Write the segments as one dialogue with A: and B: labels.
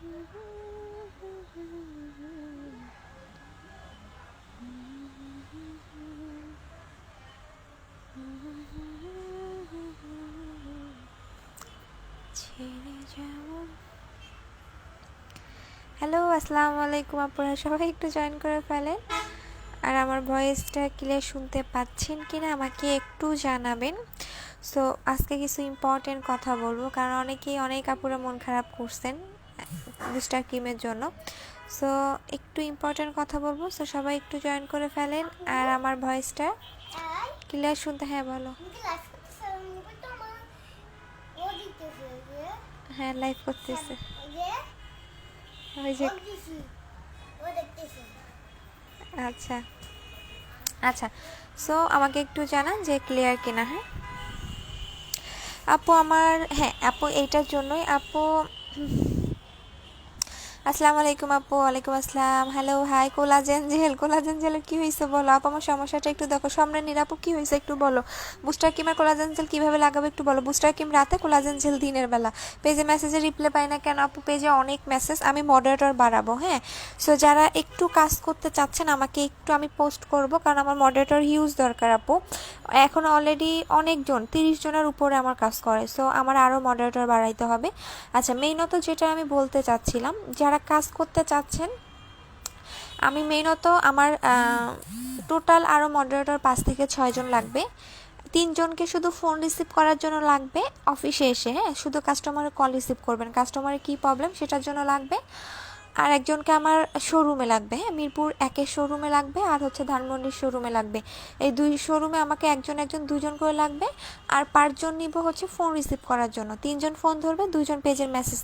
A: Hello, আসসালামু আলাইকুম আপনারা সবাই একটু জয়েন করে ফেলেন। আর আমার ভয়েসটা ক্লিয়ার শুনতে পাচ্ছেন কিনা আমাকে একটু জানাবেন। সো আজকে কিছু ইম্পর্টেন্ট কথা বলবো, কারণ অনেক আপুরা মন খারাপ করছেন বুস্টার ক্রিমের জন্য। সো একটু ইম্পর্টেন্ট কথা বলবো, সো সবাই একটু জয়েন করে ফেলেন। আর আমার ভয়েসটা ক্লিয়ার শুনতে, হ্যাঁ বলো। হ্যাঁ, লাইভ করতেছে। আচ্ছা আচ্ছা, সো আমাকে একটু জানান যে ক্লিয়ার কিনা। হ্যাঁ আপু, আমার হ্যাঁ আপু এইটার জন্যই আপু। আসসালামু আলাইকুম আপু। ওয়ালাইকুম আসসালাম। Hello, high. কোলাজেন জেলের কী হয়েছে বলো আপু, আমার সমস্যাটা একটু দেখো। সম্রানীর আপু কী হয়েছে একটু বলো। বুস্টার ক্রিম আর কোলাজেন জেল কীভাবে লাগাবো একটু বলো। বুস্টার ক্রিম রাতে, কোলাজেন জেল দিনের বেলা। পেজে মেসেজে রিপ্লাই পাই না কেন আপু? পেজে অনেক মেসেজ, আমি মডারেটর বাড়াবো। হ্যাঁ, সো যারা একটু কাজ করতে চাচ্ছেন আমাকে একটু, আমি পোস্ট করব, কারণ আমার মডারেটর হিউজ দরকার আপু। এখন অলরেডি অনেকজন, 30 জনের উপরে আমার কাজ করে, সো আমার আরও মডারেটর বাড়াইতে হবে। আচ্ছা, মেইনত যেটা আমি বলতে চাচ্ছিলাম, যারা কাজ করতে চাচ্ছেন, আমি মেইনত আমার টোটাল আরও মডারেটর 5 থেকে 6 জন লাগবে। 3 জনকে শুধু ফোন রিসিভ করার জন্য লাগবে অফিসে এসে। হ্যাঁ, শুধু কাস্টমারের কল রিসিভ করবেন, কাস্টমারের কী প্রবলেম সেটার জন্য লাগবে। আর একজনকে আমার শোরুমে লাগবে। হ্যাঁ, মিরপুর 1-এর শোরুমে লাগবে, আর হচ্ছে ধানমন্ডির শোরুমে লাগবে। এই 2 শোরুমে আমাকে একজন 2 জন করে লাগবে। আর 5 জন নিব হচ্ছে ফোন রিসিভ করার জন্য। 3 জন ফোন ধরবে, 2 জন পেজের মেসেজ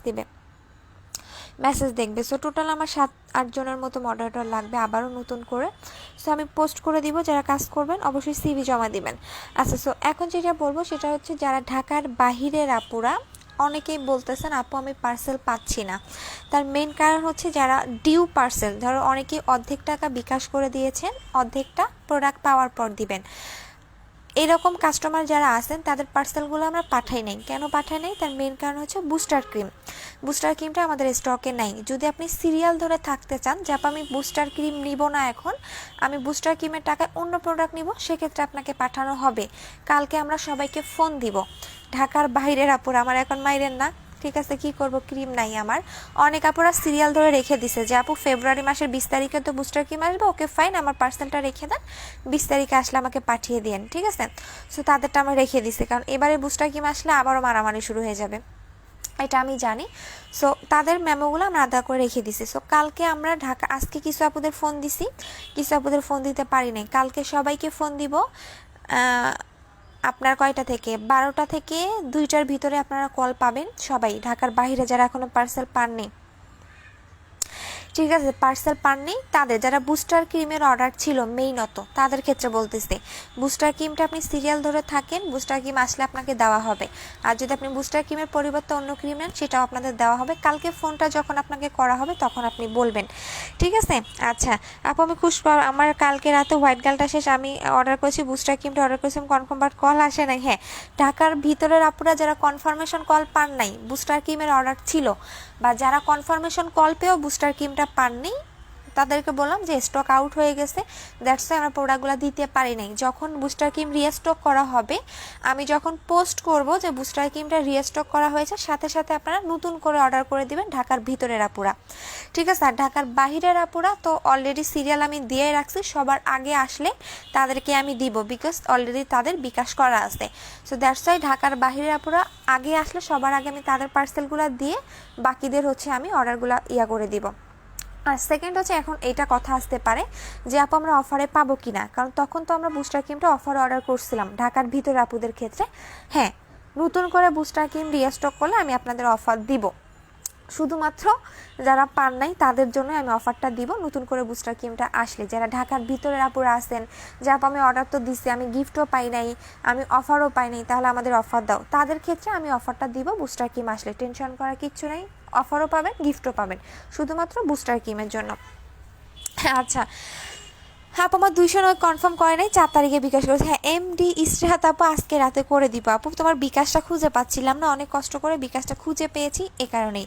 A: দেখবে। সো টোটাল আমার 7-8 জনের মতো মডারেটর লাগবে আবারও নতুন করে। সো আমি পোস্ট করে দিব, যারা কাজ করবেন অবশ্যই সিভি জমা দিবেন। আচ্ছা, সো এখন যেটা বলবো সেটা হচ্ছে, যারা ঢাকার বাহিরের আপুরা, অনেকেই বলতেছেন আপু আমি পার্সেল পাচ্ছি না। তার মেইন কারণ হচ্ছে যারা ডিউ পার্সেল, ধরো অনেকেই অর্ধেক টাকা বিকাশ করে দিয়েছেন, অর্ধেকটা প্রোডাক্ট পাওয়ার পর দিবেন, এরকম কাস্টমার যারা আছেন তাদের পার্সেলগুলো আমরা পাঠাই নাই। কেন পাঠাই নাই? তার মেইন কারণ হচ্ছে বুস্টার ক্রিমটা আমাদের স্টকে নাই। যদি আপনি সিরিয়াল ধরে থাকতে চান যে আমি বুস্টার ক্রিম নিব না, এখন আমি বুস্টার ক্রিমের টাকায় অন্য প্রোডাক্ট নিব, সেক্ষেত্রে আপনাকে পাঠানো হবে। কালকে আমরা সবাইকে ফোন দিব, ঢাকার বাইরের আপুরা, আমার এখন মাইরেন না, ঠিক আছে? কি করব, ক্রিম নাই আমার। অনেক আপুরা সিরিয়াল ধরে রেখে দিছে যে আপু ফেব্রুয়ারি মাসের 20 তারিখে তো বুস্টার ক্রিম আসবে, ওকে ফাইন, আমার পার্সেলটা রেখে দেন, 20 তারিখে আসলে আমাকে পাঠিয়ে দিন, ঠিক আছে? সো তাদেরটা আমরা রেখে দিছি, কারণ এবারে বুস্টার ক্রিম আসলে আবারও মারামারি শুরু হয়ে যাবে, এটা আমি জানি। সো তাদের মেমোগুলো আমরা আদা করে রেখে দিছি। সো কালকে আমরা ঢাকা, আজকে কিছু আপুদের ফোন দিছি, কিছু আপুদের ফোন দিতে পারি নাই। কালকে সবাইকে ফোন দিব। আপনার কয়টা থেকে? 12টা থেকে 2টার ভিতরে আপনারা কল পাবেন সবাই, ঢাকার বাইরে যারা এখনও পার্সেল পাননি, ঠিক আছে? পার্সেল পাননি তাদের, যারা বুস্টার ক্রিমের অর্ডার ছিল মেইনত, তাদের ক্ষেত্রে বলতেছি, বুস্টার ক্রিমটা আপনি সিরিয়াল ধরে থাকেন, বুস্টার ক্রিম আসলে আপনাকে দেওয়া হবে। আর যদি আপনি বুস্টার ক্রিমের পরিবর্তে অন্য ক্রিম নেন, সেটাও আপনাদের দেওয়া হবে। কালকে ফোনটা যখন আপনাকে করা হবে তখন আপনি বলবেন, ঠিক আছে? আচ্ছা আপু, আমি খুশ, আমার কালকে রাতে হোয়াইট গার্লটা শেষ, আমি অর্ডার করেছি বুস্টার ক্রিমটা অর্ডার করেছি কনফার্ম, বাট কল আসে নাই। হ্যাঁ, ঢাকার ভিতরের আপুরা যারা কনফার্মেশন কল পান নাই, বুস্টার ক্রিমের অর্ডার ছিল, বা যারা কনফার্মেশন কল পেয়েও বুস্টার ক্রিমটা পাননি, তাদেরকে বললাম যে স্টক আউট হয়ে গেছে, দ্যাটস ওয়াই আমরা প্রোডাক্টগুলো দিতে পারি নাই। যখন বুস্টার ক্রিম রিস্টক করা হবে, আমি যখন পোস্ট করব যে বুস্টার ক্রিমটা রিস্টক করা হয়েছে, সাথে সাথে আপনারা নতুন করে অর্ডার করে দিবেন ঢাকার ভিতরের আপুরা, ঠিক আছে? আর ঢাকার বাহিরের আপুরা তো অলরেডি সিরিয়াল আমি দিয়ে রাখছি, সবার আগে আসলে তাদেরকে আমি দিব, বিকজ অলরেডি তাদের বিকাশ করা আছে। সো দ্যাটস ওয়াই ঢাকার বাহিরের আপুরা আগে আসলে সবার আগে আমি তাদের পার্সেলগুলো দিয়ে বাকিদের হচ্ছে আমি অর্ডারগুলো করে দিব। আর সেকেন্ড হচ্ছে, এখন এইটা কথা আসতে পারে যে আপু আমরা অফারে পাবো কি না, কারণ তখন তো আমরা বুস্টার ক্রিমটা অফারে অর্ডার করছিলাম ঢাকার ভিতরে আপুদের ক্ষেত্রে। হ্যাঁ, নতুন করে বুস্টার ক্রিম রিস্টক করলে আমি আপনাদের অফার দিব, শুধুমাত্র যারা পান নাই তাদের জন্য আমি অফারটা দিব। নতুন করে বুস্টার ক্রিমটা আসলে যারা ঢাকার ভিতরের আপুরা আসেন, যে আপু আমি অর্ডার তো দিচ্ছি, আমি গিফটও পাই নাই, আমি অফারও পাই নাই, তাহলে আমাদের অফার দাও, তাদের ক্ষেত্রে আমি অফারটা দিব বুস্টার ক্রিম আসলে। টেনশন করার কিচ্ছু নেই, অফারও পাবেন, গিফটও পাবেন, শুধুমাত্র বুস্টার ক্রিমের জন্য। আচ্ছা, আপু আমার 209 কনফার্ম করে নাই, 4 তারিখে বিকাশ করেছে। হ্যাঁ এমডি ইসরাত আপু আজকে রাতে করে দিব আপু, তোমার বিকাশটা খুঁজে পাচ্ছিলাম না, অনেক কষ্ট করে বিকাশটা খুঁজে পেয়েছি এ কারণেই।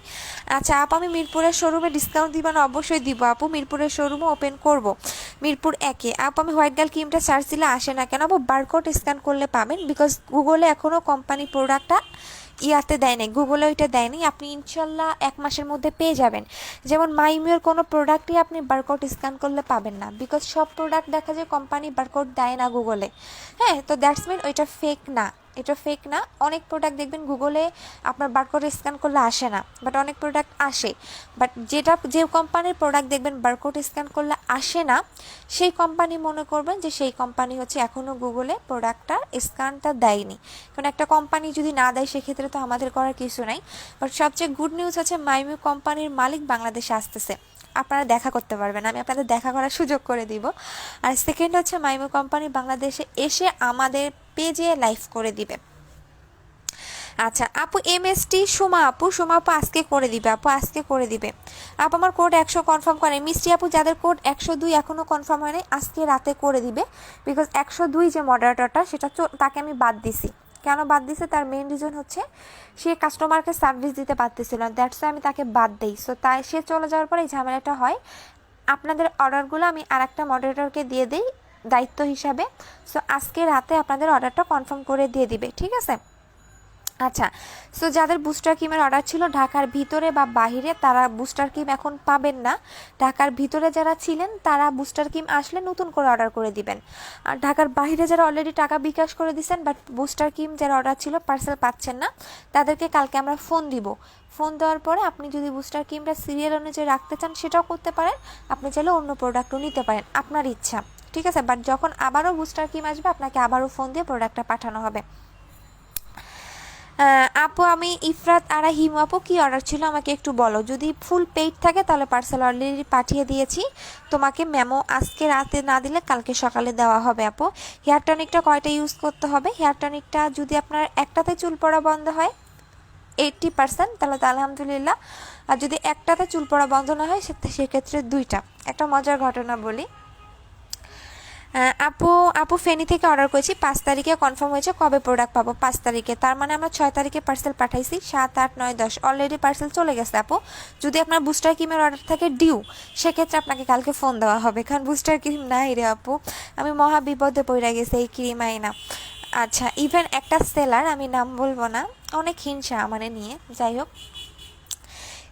A: আচ্ছা আপু আমি মিরপুরের শোরুমে ডিসকাউন্ট দিবা না? অবশ্যই দিব আপু, মিরপুরের শোরুমও ওপেন করব মিরপুর 1-এ। আপু আমি হোয়াইট গার্ল ক্রিমটা সার্চ দিলে আসে না কেন? আপু বারকোড স্ক্যান করলে পাবেন, বিকজ গুগলে এখনও কোম্পানি প্রোডাক্টটা ইয়াতে দেয় নাই, গুগলে ওইটা দেয়নি। আপনি ইনশাল্লাহ 1 মাসের মধ্যে পেয়ে যাবেন। যেমন মাইমিওর কোনো প্রোডাক্টই আপনি বারকোড স্ক্যান করলে পাবেন না, বিকজ সব প্রোডাক্ট দেখা যায় কোম্পানি বারকোড দেয় না গুগলে। হ্যাঁ তো দ্যাটস মিন ওইটা ফেক না, এটা ফেক না। অনেক প্রোডাক্ট দেখবেন গুগলে আপনার বারকোড স্ক্যান করলে আসে না, বাট অনেক প্রোডাক্ট আসে। বাট যে কোম্পানির প্রোডাক্ট দেখবেন বারকোড স্ক্যান করলে আসে না, সেই কোম্পানি মনে করবেন যে সেই কোম্পানি হচ্ছে এখনও গুগলে প্রোডাক্টটার স্ক্যানটা দেয়নি। কারণ একটা কোম্পানি যদি না দেয় সেক্ষেত্রে তো আমাদের করার কিছু নাই। বাট সবচেয়ে গুড নিউজ হচ্ছে মাইমিউ কোম্পানির মালিক বাংলাদেশে আসতেছে, আপনারা দেখা করতে পারবেন, আমি আপনাদের দেখা করার সুযোগ করে দিব। আর সেকেন্ড হচ্ছে মাইমিউ কোম্পানি বাংলাদেশে এসে আমাদের পেজে লাইভ করে দিবে। আচ্ছা আপু এমএসটি সোমা আপু আজকে করে দিবে আপু, আজকে করে দিবে আপু। আমার কোড 100 কনফার্ম করে মিষ্টি আপু, যাদের কোড 102 এখনও কনফার্ম হয় নাই আজকে রাতে করে দিবে, বিকজ 102 যে মডারেটরটা সেটা তাকে আমি বাদ দিছি। কেন বাদ দিছে তার মেইন রিজন হচ্ছে সে কাস্টমারকে সার্ভিস দিতে পারতেছিল না, দ্যাটস আমি তাকে বাদ দেই। সো তাই সে চলে যাওয়ার পরে এই ঝামেলাটা হয়। আপনাদের অর্ডারগুলো আমি আরেকটা মডারেটরকে দিয়ে দিই দায়িত্ব হিসাবে। সো আজকে রাতে আপনাদের অর্ডারটা কনফার্ম করে দিয়ে দিবে, ঠিক আছে? আচ্ছা সো যাদের বুস্টার ক্রিমের অর্ডার ছিল ঢাকার ভিতরে বা বাহিরে, তারা বুস্টার ক্রিম এখন পাবেন না। ঢাকার ভিতরে যারা ছিলেন তারা বুস্টার ক্রিম আসলে নতুন করে অর্ডার করে দিবেন। আর ঢাকার বাইরে যারা অলরেডি টাকা বিকাশ করে দিয়েছেন বাট বুস্টার ক্রিম যারা অর্ডার ছিল পার্সেল পাচ্ছেন না, তাদেরকে কালকে আমরা ফোন দিব। ফোন দেওয়ার পরে আপনি যদি বুস্টার ক্রিমটা সিরিয়াল অনুযায়ী রাখতে চান সেটাও করতে পারেন, আপনি চাইলে অন্য প্রোডাক্টও নিতে পারেন, আপনার ইচ্ছা, ঠিক আছে? বাট যখন আবারও বুস্টার ক্রিম আসবে আপনাকে আবারও ফোন দিয়ে প্রোডাক্টটা পাঠানো হবে। আপু আমি ইফরাত আরা হিমু আপু, কী অর্ডার ছিল আমাকে একটু বলো। যদি ফুল পেইড থাকে তাহলে পার্সেল অলরেডি পাঠিয়ে দিয়েছি তোমাকে, মেমো আজকে রাতে না দিলে কালকে সকালে দেওয়া হবে আপু। হেয়ার টনিকটা কয়টা ইউজ করতে হবে? হেয়ার টনিকটা যদি আপনার একটাতে চুল পড়া বন্ধ হয় 80%, তাহলে তো আলহামদুলিল্লাহ। আর যদি একটাতে চুল পড়া বন্ধ না হয় সেক্ষেত্রে 2টা। একটা মজার ঘটনা বলি, আপু ফেনী থেকে অর্ডার করেছি 5 তারিখে কনফার্ম হয়েছে, কবে প্রোডাক্ট পাবো? 5 তারিখে, তার মানে আমরা 6 তারিখে পার্সেল পাঠাইছি, 7, 8, 9, 10 অলরেডি পার্সেল চলে গেছে আপু। যদি আপনার বুস্টার ক্রিমের অর্ডার থাকে ডিউ, সেক্ষেত্রে আপনাকে কালকে ফোন দেওয়া হবে, কারণ বুস্টার ক্রিম নাই রে আপু, আমি মহা বিপদে পড়ে গেছে এই ক্রিম আইনা। আচ্ছা ইভেন একটা সেলার, আমি নাম বলবো না, অনেক হিংসা মানে নিয়ে, যাই হোক,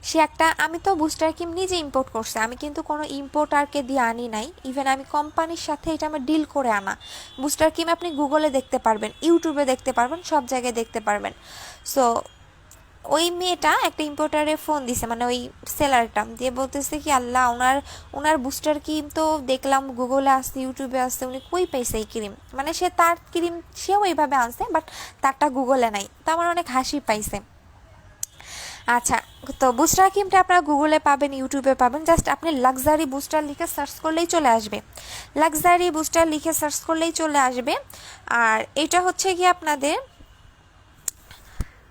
A: সে একটা, আমি তো বুস্টার ক্রিম নিজে ইম্পোর্ট করছে, আমি কিন্তু কোনো ইম্পোর্টারকে দিয়ে আনি নাই, ইভেন আমি কোম্পানির সাথে এটা আমার ডিল করে আনা। বুস্টার ক্রিম আপনি গুগলে দেখতে পারবেন, ইউটিউবে দেখতে পারবেন, সব জায়গায় দেখতে পারবেন। সো ওই মেয়েটা একটা ইম্পোর্টারে ফোন দিছে, মানে ওই সেলারটা দিয়ে বলতেছে কি আল্লাহ, ওনার বুস্টার ক্রিম তো দেখলাম গুগলে আসছে, ইউটিউবে আসছে, উনি কই পাইছে এই ক্রিম? মানে সে তার ক্রিম সেও এইভাবে আনছে, বাট তারটা গুগলে নাই, তো আমার অনেক হাসি পাইছে। আচ্ছা তো বুস্টার ক্রিমটা আপনারা গুগলে পাবেন, ইউটিউবে পাবেন, জাস্ট আপনি লাক্সারি বুস্টার লিখে সার্চ করলেই চলে আসবে, লাক্সারি বুস্টার লিখে সার্চ করলেই চলে আসবে। আর এটা হচ্ছে কি আপনাদের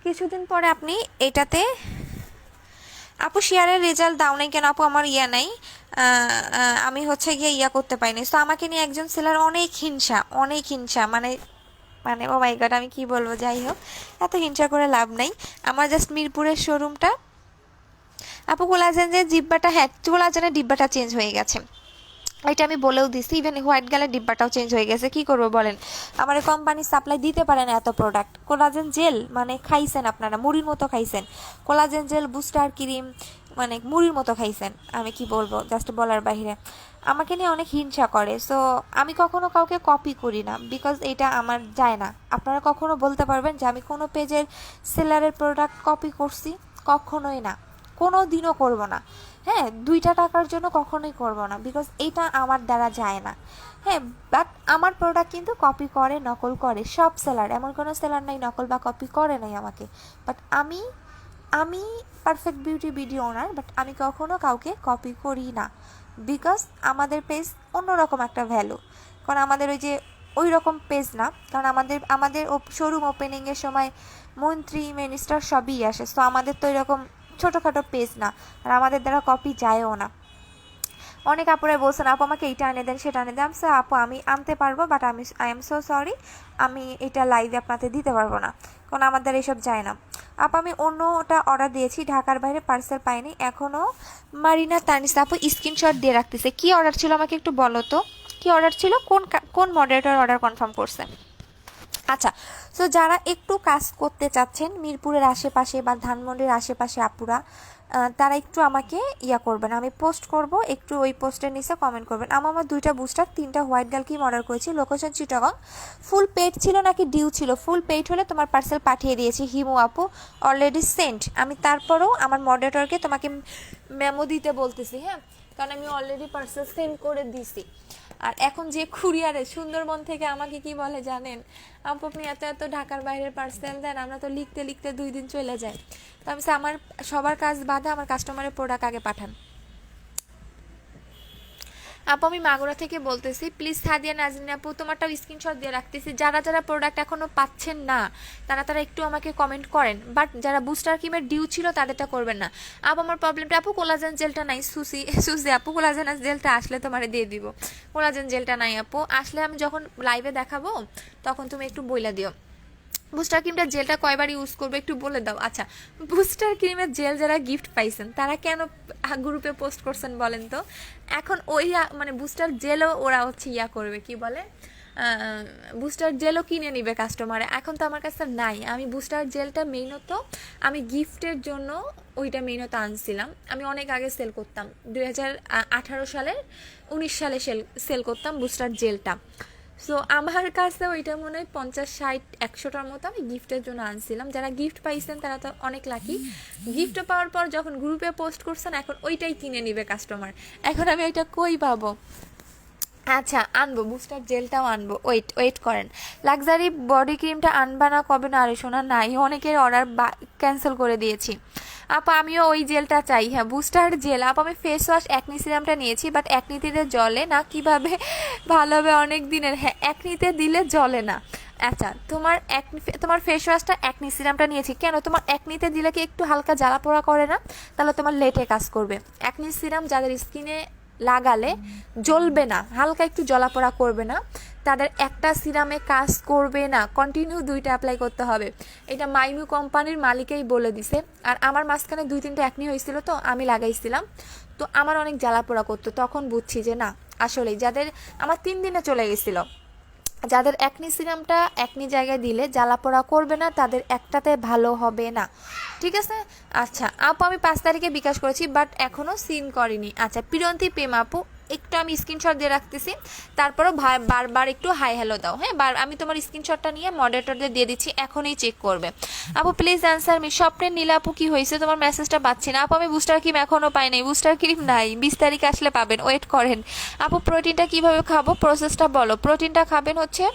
A: কিছুদিন পরে আপনি এটাতে, আপু শেয়ারের রেজাল্ট দাও নাই কেন আপু? আমার ইয়া নাই, আমি হচ্ছে গিয়ে ইয়া করতে পারিনি। তো আমাকে নিয়ে একজন সেলার অনেক হিংসা, অনেক হিংসা, মানে মানে ও মাই গড আমি কি বলবো, যাই হোক এত হিংসা করে লাভ নাই। আমার জাস্ট মিরপুরের শোরুমটা, আপু কোলাজেনের ডিব্বাটা, হ্যাঁ কোলাজেনের ডিব্বাটা চেঞ্জ হয়ে গেছে, এটা আমি বলেও দিছি, ইভেন হোয়াইট গালের ডিব্বাটাও চেঞ্জ হয়ে গেছে। কি করবো বলেন, আমার কোম্পানি সাপ্লাই দিতে পারে না এত প্রোডাক্ট। কোলাজেন জেল মানে খাইছেন আপনারা, মুড়ির মতো খাইছেন, কোলাজেন জেল বুস্টার ক্রিম মানে মুড়ির মতো খাইছেন, আমি কি বলবো, জাস্ট বলার বাইরে। আমাকে নিয়ে অনেক হিংসা করে, সো আমি কখনো কাউকে কপি করি না, বিকজ এটা আমার যায় না। আপনারা কখনো বলতে পারবেন যে আমি কোনো পেজের সেলারের প্রোডাক্ট কপি করছি? কখনোই না, কোনো দিনও করবো না। হ্যাঁ 2টা টাকার জন্য কখনোই করব না, বিকজ এইটা আমার দ্বারা যায় না। হ্যাঁ বাট আমার প্রোডাক্ট কিন্তু কপি করে, নকল করে সব সেলার, এমন কোনো সেলার নাই নকল বা কপি করে নাই আমাকে। বাট আমি আমি perfect beauty video owner, but আমি কখনো কাউকে কপি করি না, বিকজ আমাদের পেজ অন্যরকম একটা ভ্যালু। কারণ আমাদের ওই যে ওই রকম পেজ না, কারণ আমাদের শোরুম ওপেনিংয়ের সময় মন্ত্রী মিনিস্টার সবই আসে, সো আমাদের তো এরকম ছোটোখাটো পেজ না, আর আমাদের দ্বারা কপি যায়ও না। অনেক আপুরাই বলছেন আপু আমাকে এইটা এনে দেন সেটা এনে দেন। সো আপু আমি আনতে পারবো, but I am so sorry, আমি এটা লাইভে আপনাদের দিতে পারবো না, কারণ আমাদের এসব যায় না। আপু আমি অন্যটা অর্ডার দিয়েছি, ঢাকার বাইরে পার্সেল পাইনি এখনও। মারিনা তানিসা আপু স্ক্রিনশট দিয়ে রাখতেছে। কি অর্ডার ছিল আমাকে একটু বলো তো, কি অর্ডার ছিল, কোন মডারেটর অর্ডার কনফার্ম করছে? আচ্ছা, সো যারা একটু কাজ করতে চাচ্ছেন মিরপুরের আশেপাশে বা ধানমন্ডির আশেপাশে আপুরা, তারা একটু আমাকে করবেন, আমি পোস্ট করব, একটু ওই পোস্টের নিচে কমেন্ট করবেন। আমার 2টা বুস্টার 3টা হোয়াইট গার্ল কিম অর্ডার করেছি, লোকেশন চিটাগং। ফুল পেড ছিল নাকি ডিউ ছিল? ফুল পেড হলে তোমার পার্সেল পাঠিয়ে দিয়েছি হিমু আপু, অলরেডি সেন্ট। আমি তারপরেও আমার মডারেটরকে তোমাকে মেমো দিতে বলতেছি, হ্যাঁ, কারণ আমি অলরেডি পার্সেল সেন্ড করে দিছি। আর এখন যে কুরিয়ারে সুন্দরবন থেকে আমাকে কি বলে জানেন, আপু আপনি এত এত ঢাকার বাইরের পার্সেল দেন, আমরা তো লিখতে লিখতে 2 দিন চলে যায়। তো আমি আমার সবার কাজ বাদে আমার কাস্টমারের প্রোডাক্ট আগে পাঠান। আপু আমি মাগুরা থেকে বলতেছি, প্লিজ সাদিয়া নাজনীন আপু তোমারটাও স্ক্রিনশট দিয়ে রাখতেছি। যারা যারা প্রোডাক্ট এখনও পাচ্ছেন না তারা একটু আমাকে কমেন্ট করেন, বাট যারা বুস্টার ক্রিমের ডিউ ছিল তাদেরটা করবেন না। আপু আমার প্রবলেমটা, আপু কোলাজেন জেলটা নাই। সুসি আপু কোলাজেন জেলটা আসলে তোমার দিয়ে দিব। কোলাজেন জেলটা নাই আপু, আসলে আমি যখন লাইভে দেখাবো তখন তুমি একটু বইলা দিও। বুস্টার ক্রিমটা জেলটা কয়বার ইউজ করবে একটু বলে দাও। আচ্ছা, বুস্টার ক্রিমের জেল যারা গিফট পাইছেন তারা কেন গ্রুপে পোস্ট করছেন বলেন তো? এখন ওই মানে বুস্টার জেলও ওরা হচ্ছে করবে, কি বলে, বুস্টার জেলও কিনে নিবে কাস্টমারে। এখন তো আমার কাছে নাই। আমি বুস্টার জেলটা মেইনত আমি গিফটের জন্য ওইটা মেইনত আনছিলাম। আমি অনেক আগে সেল করতাম, 2018 সালের 19 সালে সেল করতাম বুস্টার জেলটা। সো আমার কাছে ওইটা মনে হয় 50, 60, 100টার মতো আমি গিফটের জন্য আনছিলাম। যারা গিফট পাইছেন তারা তো অনেক লাকি। গিফট পাওয়ার পর যখন গ্রুপে পোস্ট করছেন এখন ওইটাই কিনে নিবে কাস্টমার। এখন আমি ওইটা কই পাবো? আচ্ছা আনবো, বুস্টার জেলটাও আনবো, ওয়েট করেন। লাক্সারি বডি ক্রিমটা আনবা না কবে? না রে শোনা, নাই, অনেকের অর্ডার ক্যান্সেল করে দিয়েছি। আপা আমিও ওই জেলটা চাই, হ্যাঁ বুস্টার জেল। আপা আমি ফেস ওয়াশ অ্যাকনি সিরামটা নিয়েছি, বাট অ্যাকনিতে জলে না, কিভাবে ভালো হবে? অনেক দিনের, হ্যাঁ অ্যাকনিতে দিলে জলে না। আচ্ছা তোমার ফেস ওয়াশটা অ্যাকনি সিরামটা নিয়েছি কেন? তোমার অ্যাকনিতে দিলে কি একটু হালকা জ্বালা পোড়া করে না? তাহলে তোমার লেটে কাজ করবে। অ্যাকনি সিরাম যাদের স্কিনে লাগালে জ্বলবে না, হালকা একটু জ্বলাপোড়া করবে না, তাদের একটা সিরামে কাজ করবে না, কন্টিনিউ 2টা অ্যাপ্লাই করতে হবে। এটা মাইমু কোম্পানির মালিকেই বলে দিছে। আর আমার মাঝখানে 2-3টা অ্যাকনি হয়েছিল, তো আমি লাগাইছিলাম, তো আমার অনেক জ্বালাপোড়া করতো। তখন বুঝছি যে না, আসলেই যাদের, আমার 3 দিনে চলে গেছিলো। যাদের অ্যাকনি সিরামটা অ্যাকনি জায়গায় দিলে জ্বালাপোড়া করবে না, তাদের একটাতে ভালো হবে না, ঠিক আছে? আচ্ছা আপু আমি 5 তারিখে বিকাশ করেছি, বাট এখনও সিন করিনি। আচ্ছা পিরন্তি প্রেম আপু, একটু আমি স্ক্রিনশট দিয়ে রাখতেছি, তারপরও বারবার একটু হাই হ্যালো দাও, হ্যাঁ আমি তোমার স্ক্রিনশটটা নিয়ে মডারেটরদের দিয়ে দিচ্ছি, এখনই চেক করবে। আপু প্লিজ অ্যান্সার মি, স্বপ্নের নীলা আপু কি হয়েছে? তোমার মেসেজটা পাচ্ছি না। আপু আমি বুস্টার ক্রিম এখনও পাই নাই, বুস্টার ক্রিম নাই, 20 তারিখ আসলে পাবেন, ওয়েট করেন। আপু প্রোটিনটা কিভাবে খাবো, প্রসেসটা বলো। প্রোটিনটা খাবেন হচ্ছে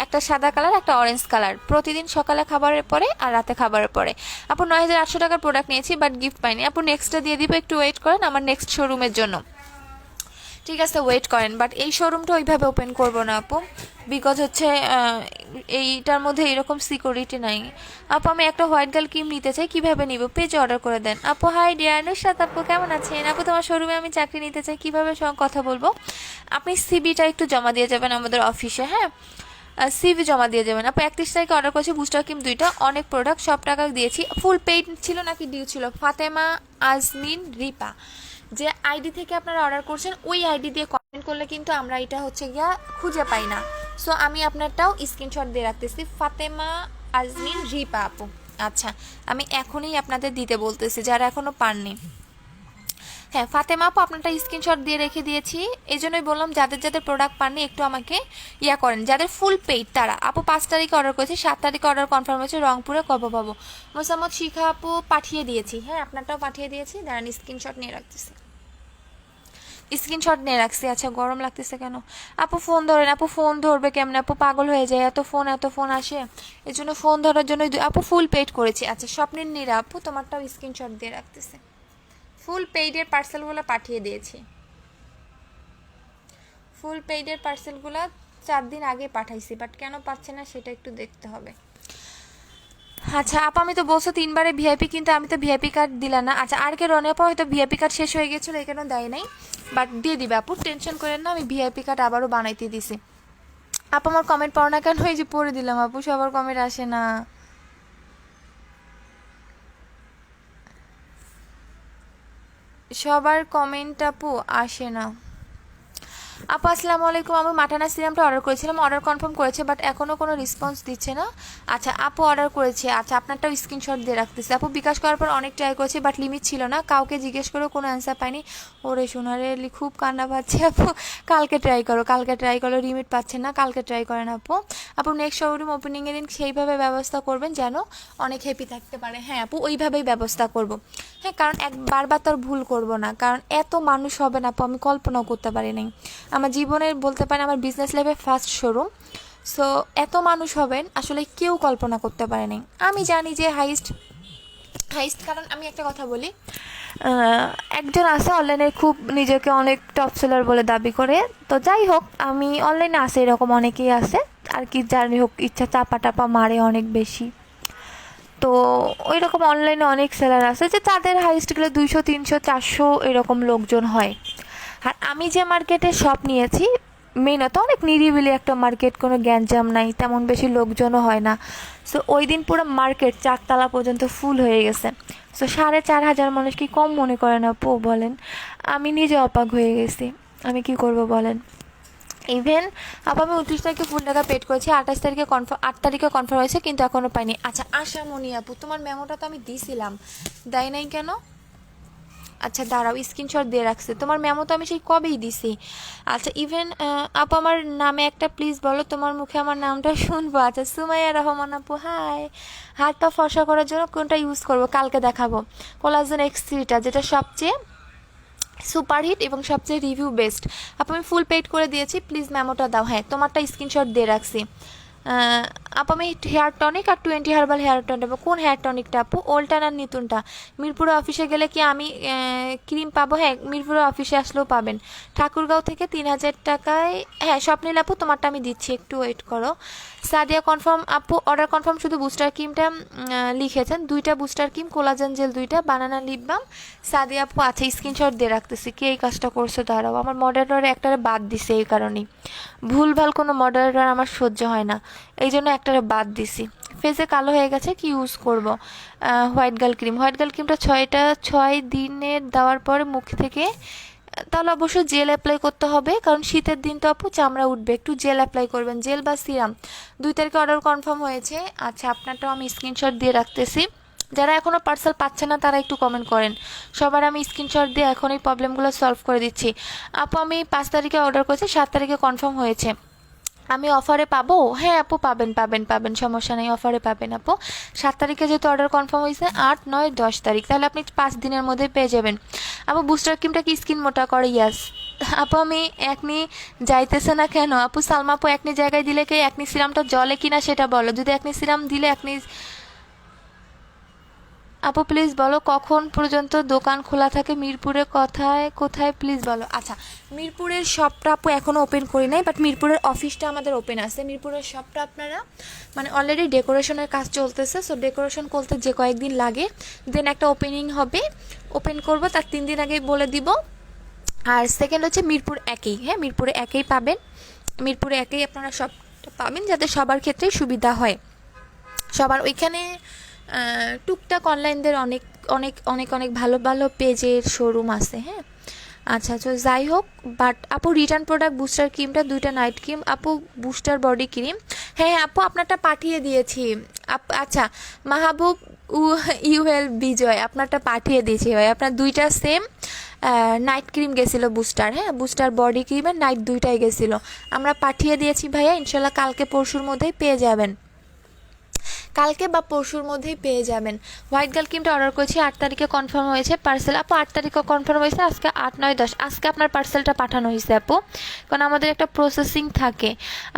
A: একটা সাদা কালার একটা অরেঞ্জ কালার, প্রতিদিন সকালে খাবারের পরে আর রাতে খাবারের পরে। আপু 9800 টাকার প্রোডাক্ট নিয়েছি, বাট গিফট পাইনি। আপু নেক্সটটা দিয়ে দিব, একটু ওয়েট করেন আমার নেক্সট শোরুমের জন্য, ঠিক আছে ওয়েট করেন। বাট এই শোরুমটা ওইভাবে ওপেন করবো না আপু, বিকজ হচ্ছে এইটার মধ্যে এরকম সিকিউরিটি নাই। আপু আমি একটা হোয়াইট গার্ল ক্রিম নিতে চাই, কিভাবে নিব? পেজে অর্ডার করে দেন। আপু হাই ডিয়ার নুসরাত আপু কেমন আছেন? আপু তোমার শোরুমে আমি চাকরি নিতে চাই, কিভাবে সঙ্গে কথা বলবো? আপনি সিবিটা একটু জমা দিয়ে যাবেন আমাদের অফিসে, হ্যাঁ সিভি জমা দিয়ে যাবেন। আপু 31 তারিখে অর্ডার করেছি বুস্টার ক্রিম 2টা, অনেক প্রোডাক্ট, সব টাকা দিয়েছি। ফুল পেইড ছিল নাকি ডিউ ছিল? ফাতেমা আজমিন রিপা, যে আইডি থেকে আপনারা অর্ডার করছেন ওই আইডি দিয়ে কমেন্ট করলে কিন্তু আমরা এটা হচ্ছে গিয়া খুঁজে পাই না। সো আমি আপনারটাও স্ক্রিনশট দিয়ে রাখতেছি, ফাতেমা আজমিন রিপা আপু। আচ্ছা আমি এখনই আপনাদের দিতে বলতেছি যারা এখনও পাননি। হ্যাঁ ফাতেমা আপু আপনারটা স্ক্রিনশট দিয়ে রেখে দিয়েছি, এই জন্যই বললাম যাদের যাদের প্রোডাক্ট পাননি একটু আমাকে করেন। যাদের ফুল পেইড তারা। আপু 5 তারিখে অর্ডার করেছি, 7 তারিখে অর্ডার কনফার্ম হয়েছে, রংপুরে কবে পাবো? মোসাম্মদ শিখা আপু পাঠিয়ে দিয়েছি, হ্যাঁ আপনারটাও পাঠিয়ে দিয়েছি, দাঁড়ান স্ক্রিনশট নিয়ে রাখতেছি, স্ক্রিনশট নিয়ে রাখছি। আচ্ছা গরম লাগতেছে কেন? আপু ফোন ধরেন। আপু ফোন ধরবে কেমনে? আপু পাগল হয়ে যায়, এত ফোন আসে, এই জন্য ফোন ধরার জন্য আপু ফুল পেইড করেছি। আচ্ছা স্বপ্নের নীরা আপু তোমারটাও স্ক্রিনশট দিয়ে রাখতেছে, ফুল পেইডের পার্সেলগুলো পাঠিয়ে দিয়েছি। ফুল পেইডের পার্সেলগুলো 4 দিন আগে পাঠাইছি, বাট কেন পাচ্ছে না সেটা একটু দেখতে হবে। আচ্ছা আপা, আমি তো বলছো 3বারে ভিআইপি, কিন্তু আমি তো ভিআইপি কার্ড দিলাম না। আচ্ছা আর কে রনি আপা হয়তো ভিআইপি কার্ড শেষ হয়ে গেছিলো, এই কারণে দেয় নাই, বাট দিয়ে দিবে আপু, টেনশন করেন না, আমি ভিআইপি কার্ড আবারও বানাইতে দিছি। আপু আমার কমেন্ট পড়ো না কেন? এই যে পড়ে দিলাম আপু, সবার কমেন্ট আসে না। সবার কমেন্ট আপু আসে না। আপু আসসালামু আলাইকুম, আমি মাটানা সিরামটা অর্ডার করেছিলাম, অর্ডার কনফার্ম করেছে, বাট এখনও কোনো রেসপন্স দিচ্ছে না। আচ্ছা আপু অর্ডার করেছে, আচ্ছা আপনারটাও স্ক্রিনশট দিয়ে রাখতেছে। আপু বিকাশ করার পর অনেক ট্রাই করেছি, বাট লিমিট ছিল না, কাউকে জিজ্ঞেস করেও কোনো অ্যান্সার পাইনি। ওরে সোনারে খুব কান্না পাচ্ছে আপু, কালকে ট্রাই করো, কালকে ট্রাই করো, লিমিট পাচ্ছে না, কালকে ট্রাই করেন আপু। আপু নেক্সট শোরুম ওপেনিংয়ের দিন সেইভাবে ব্যবস্থা করবেন যেন অনেক হ্যাপি থাকতে পারে। হ্যাঁ আপু ওইভাবেই ব্যবস্থা করব। হ্যাঁ কারণ বারবার তো আর ভুল করবো না, কারণ এত মানুষ হবে না আপু, আমি কল্পনাও করতে পারি নাই। আমার জীবনের বলতে পারেন আমার বিজনেস লাইফে ফার্স্ট শোরুম, সো এত মানুষ হবেন আসলে কেউ কল্পনা করতে পারে নাই। আমি জানি যে হাইস্ট হাইস্ট, কারণ আমি একটা কথা বলি, একজন আছে অনলাইনে খুব নিজেকে অনেক টপ সেলার বলে দাবি করে, তো যাই হোক আমি অনলাইনে আছে এরকম অনেকেই আছে আর কি, যাই হোক ইচ্ছা চাপা টাপা মারে অনেক বেশি। তো ওই রকম অনলাইনে অনেক সেলার আছে যে তাদের হাইস্ট গেলে 200 300 400 এরকম লোকজন হয়। আর আমি যে মার্কেটে শপ নিয়েছি মেইনত অনেক নিরিবিলি একটা মার্কেট, কোনো গ্যাঞ্জাম নাই, তেমন বেশি লোকজনও হয় না। সো ওই দিন পুরো মার্কেট 4 তলা পর্যন্ত ফুল হয়ে গেছে। সো 4,500 মানুষ কি কম মনে করে না আপু বলেন? আমি নিজে অবাক হয়ে গেছি, আমি কি করব বলেন। ইভেন আপু আমি 29 তারিখে ফুল টাকা পেড করেছি, 28 তারিখে কনফার্ম, 8 তারিখে কনফার্ম হয়েছে, কিন্তু এখনও পাইনি। আচ্ছা আশামণি আপু তোমার মেমোটা তো আমি দিয়েছিলাম, দেয় নাই কেন? আচ্ছা দাঁড়াও, স্ক্রিনশট দিয়ে রাখছে, তোমার মেমো তো আমি সেই কবেই দিছি। আচ্ছা ইভেন আপু আমার নামে একটা প্লিজ বলো, তোমার মুখে আমার নামটা শুনবো। আচ্ছা সুমাইয়া রহমান আপু হাই। হাত পা ফর্সা করার জন্য কোনটা ইউজ করব কালকে দেখাবো। কোলাজেন X3টা, যেটা সবচেয়ে সুপারহিট এবং সবচেয়ে রিভিউ বেস্ট। আপু আমি ফুল পেড করে দিয়েছি, প্লিজ মেমোটা দাও। হ্যাঁ তোমারটা স্ক্রিনশট দিয়ে রাখছি। আপু আমি হেয়ার টনিক আর 20 হার্বাল হেয়ার টনিক, কোন হেয়ার টনিকটা আপু? ওল্টান আর নিতুনটা? মিরপুরে অফিসে গেলে কি আমি ক্রিম পাবো? হ্যাঁ মিরপুরে অফিসে আসলেও পাবেন। ঠাকুরগাঁও থেকে 3,000 টাকায়। হ্যাঁ স্বপ্নিল আপু তোমারটা আমি দিচ্ছি, একটু ওয়েট করো। সাদিয়া কনফার্ম আপু অর্ডার কনফার্ম, শুধু বুস্টার ক্রিমটা লিখেছেন, 2টা বুস্টার ক্রিম, কোলাজেন জেল 2টা, বানানা লিপ বাম। সাদিয়া আপু আচ্ছা স্ক্রিনশট দিয়ে রাখতেছি, কে এই কাজটা করছে দাঁড়াও, আমার মডারেটরে একটারে বাদ দিছে, এই কারণেই ভুলভাল কোনো মডারেটর আমার সহ্য হয় না, এই জন্য একটারে বাদ দিছি। ফেসে কালো হয়ে গেছে, কি ইউজ করব? White girl cream, white girl ক্রিমটা 6 দিনের দেওয়ার পরে মুখ থেকে, তাহলে অবশ্যই জেল অ্যাপ্লাই করতে হবে, কারণ শীতের দিন তো আপু চামড়া উঠবে, একটু জেল অ্যাপ্লাই করবেন, জেল বা সিরাম। 2 তারিখে অর্ডার কনফার্ম হয়েছে। আচ্ছা আপনারটাও আমি স্ক্রিনশট দিয়ে রাখতেছি, যারা এখনও পার্সেল পাচ্ছে না তারা একটু কমেন্ট করেন, সবার আমি স্ক্রিনশট দিয়ে এখন এই প্রবলেমগুলো সলভ করে দিচ্ছি। আপু আমি 5 তারিখে অর্ডার করেছি, 7 তারিখে কনফার্ম হয়েছে, আমি অফারে পাবো? হ্যাঁ আপু পাবেন পাবেন পাবেন, সমস্যা নেই, অফারে পাবেন আপু। 7 তারিখে যেহেতু অর্ডার কনফার্ম হয়েছে, 8 9 10 তারিখ, তাহলে আপনি 5 দিনের মধ্যে পেয়ে যাবেন। আপু বুস্টার ক্রিমটা কি স্কিন মোটা করে? ইয়াস। আপু আমি একনি যাইতেছে না কেন? আপু সালমা আপু একনি জায়গায় দিলে কি একনি সিরামটা জলে কিনা সেটা বলো, যদি একনি সিরাম দিলে একনি। আপু প্লিজ বলো কখন পর্যন্ত দোকান খোলা থাকে মিরপুরে, কোথায় কোথায় প্লিজ বলো। আচ্ছা মিরপুরের শপটা আপু এখনও ওপেন করি নাই, বাট মিরপুরের অফিসটা আমাদের ওপেন আছে। মিরপুরের শপটা আপনারা মানে অলরেডি ডেকোরেশনের কাজ চলতেছে, সো ডেকোরেশন করতে যে কয়েকদিন লাগে, দেন একটা ওপেনিং হবে, ওপেন করব তার 3 দিন আগেই বলে দিব। আর সেকেন্ড হচ্ছে মিরপুর একেই, হ্যাঁ মিরপুরে একেই পাবেন, মিরপুরে একেই আপনারা সবটা পাবেন, যাতে সবার ক্ষেত্রেই সুবিধা হয়। সবার ওইখানে টুকটাক অনলাইনদের অনেক অনেক অনেক অনেক ভালো ভালো পেজের শোরুম আছে। হ্যাঁ আচ্ছা তো যাই হোক, বাট আপু রিটার্ন প্রোডাক্ট বুস্টার ক্রিমটা 2টা নাইট ক্রিম, আপু বুস্টার বডি ক্রিম। হ্যাঁ হ্যাঁ আপু আপনারটা পাঠিয়ে দিয়েছি। আচ্ছা মাহবুব ইউএল বিজয় আপনারটা পাঠিয়ে দিয়েছি ভাই, আপনার 2টা সেম নাইট ক্রিম গেছিলো বুস্টার, হ্যাঁ বুস্টার বডি ক্রিমের নাইট 2টাই গেছিলো, আমরা পাঠিয়ে দিয়েছি ভাইয়া, ইনশাল্লাহ কালকে পরশুর মধ্যেই পেয়ে যাবেন, কালকে বা পরশুর মধ্যেই পেয়ে যাবেন। হোয়াইট গার্ল ক্রিমটা অর্ডার করেছি, 8 তারিখে কনফার্ম হয়েছে পার্সেল। আপু 8 তারিখে কনফার্ম হয়েছে, আজকে 8 9 10 আজকে আপনার পার্সেলটা পাঠানো হয়েছে আপু, কারণ আমাদের একটা প্রসেসিং থাকে।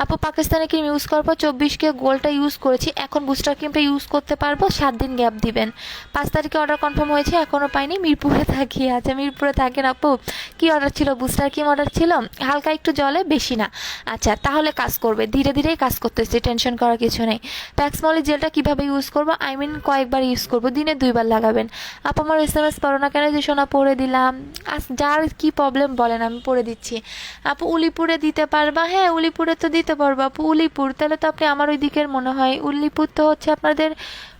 A: আপু পাকিস্তানি ক্রিম ইউজ করার পর 24কে গোলটা ইউজ করেছি, এখন বুস্টার ক্রিমটা ইউজ করতে পারবো, 7 দিন গ্যাপ দিবেন। 5 তারিখে অর্ডার কনফার্ম হয়েছে, এখনও পাইনি, মিরপুরে থাকি। আচ্ছা মিরপুরে থাকেন আপু, কি অর্ডার ছিল? বুস্টার ক্রিম অর্ডার ছিল, হালকা একটু জলে, বেশি না। আচ্ছা তাহলে কাজ করবে, ধীরে ধীরেই কাজ করতেছি, টেনশন করার কিছু নেই। প্যাক্সমলি জেলটা
B: ক্রিমটা কিভাবে ইউজ করব, আই মিন কয়েকবার ইউজ করব, দিনে 2বার লাগাবেন। আপু আমার SMS পড়ো না কেন, যে সোনা পড়ে দিলাম, যার কি প্রবলেম বলেন আমি পড়ে দিচ্ছি। আপু উলিপুরে দিতে পারবা? হ্যাঁ উলিপুরে তো দিতে পারবো আপু। উলিপুর, তাহলে তো আপনি আমার ওই দিকের মনে হয়, উলিপুর তো হচ্ছে আপনাদের